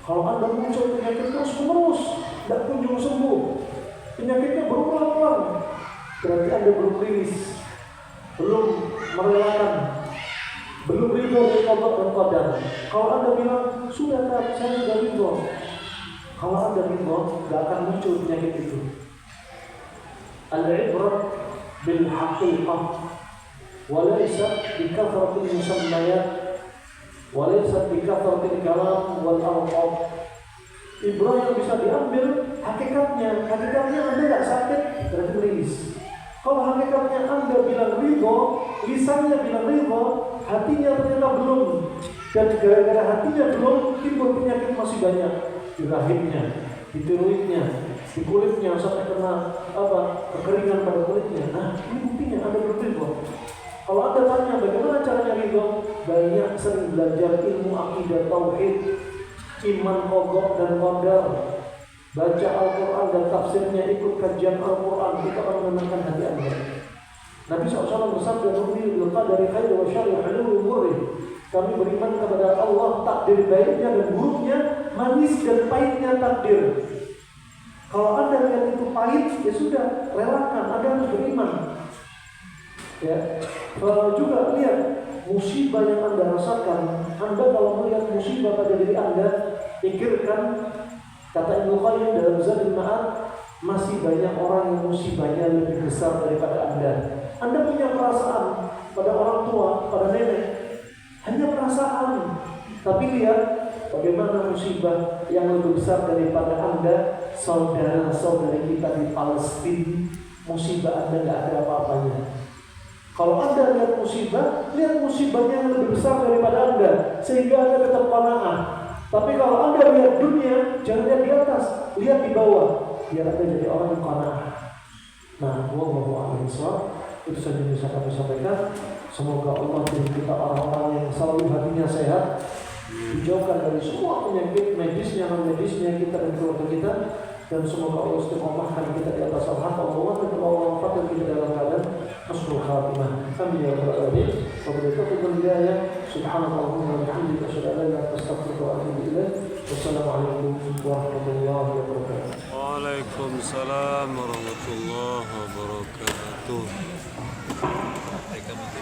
Kalau Anda muncul penyakit terus-menerus, tidak kunjung sembuh, penyakitnya berulang-ulang, berarti Anda belum rilis, belum merelakan, belum ridho dengan Allah dan qadar. Kalau Anda bilang, sudah tak, saya sudah ridho. Kalau Anda ridho, tidak akan muncul penyakit itu. Al-ibrah bil haqiqah, walaysa bi kathratil musammayat. Walaysa bi kathratil kalam wal alqab. Ibrah yang bisa diambil hakikatnya. Hakikatnya Anda tidak sakit, berarti rilis. Kalau hakikatnya Anda bilang ridho, lisannya bilang ridho, hatinya ternyata belum. Dan gara-gara hatinya belum, timbul penyakit masih banyak. Di rahimnya, di tiroidnya, di kulitnya sampai kena kekeringan pada kulitnya. Nah, ini buktinya Anda belum ridho. Kalau Anda tanya bagaimana caranya ridho, banyak sering belajar ilmu akidah tauhid, iman qada dan qadar, baca Al-Quran dan tafsirnya, ikut kajian Al-Quran, kita akan menenangkan hati Anda. Nabi SAW bersabda, "Nu'minu bil qadari khairi wa syarri hulul umuri." Kami beriman kepada Allah, takdir baiknya dan buruknya, manis dan pahitnya takdir. Kalau Anda lihat itu pahit, ya sudah, relakan, Anda harus beriman. Ya, juga lihat musibah yang Anda rasakan. Anda kalau melihat musibah pada diri Anda, pikirkan, kata Ibnu Qayyim dalam Zadul Ma'ad, masih banyak orang yang musibahnya lebih besar daripada Anda. Anda punya perasaan pada orang tua, pada nenek, hanya perasaan. Tapi lihat bagaimana musibah yang lebih besar daripada Anda, saudara-saudari kita di Palestina. Musibah Anda tidak ada apa-apanya. Kalau Anda lihat musibahnya yang lebih besar daripada Anda, sehingga Anda tetap qanaah. Tapi kalau Anda lihat dunia, jangan lihat di atas, lihat di bawah. biar anda jadi orang yang qanaah. Nah, wallahu a'lam bishawab. Itu saja yang bisa kami sampaikan. Semoga Allah beri kita orang-orang yang selalu hatinya sehat, dijauhkan dari semua penyakit medisnya, non medisnya kita dan keluarga kita, dan semoga Allah istiqomahkan kita di atas al-haq Allah dan Allah wafatkan kita dalam keadaan husnul khatimah. Amin ya rabbal alamin. Wabillahi hidayah. Subhanallahumma wa bihamdika asyhadu an la ilaha illa anta astaghfiruka wa atubu ilaik. Wassalamualaikum warahmatullahi wabarakatuh. Waalaikumsalam warahmatullahi wabarakatuh.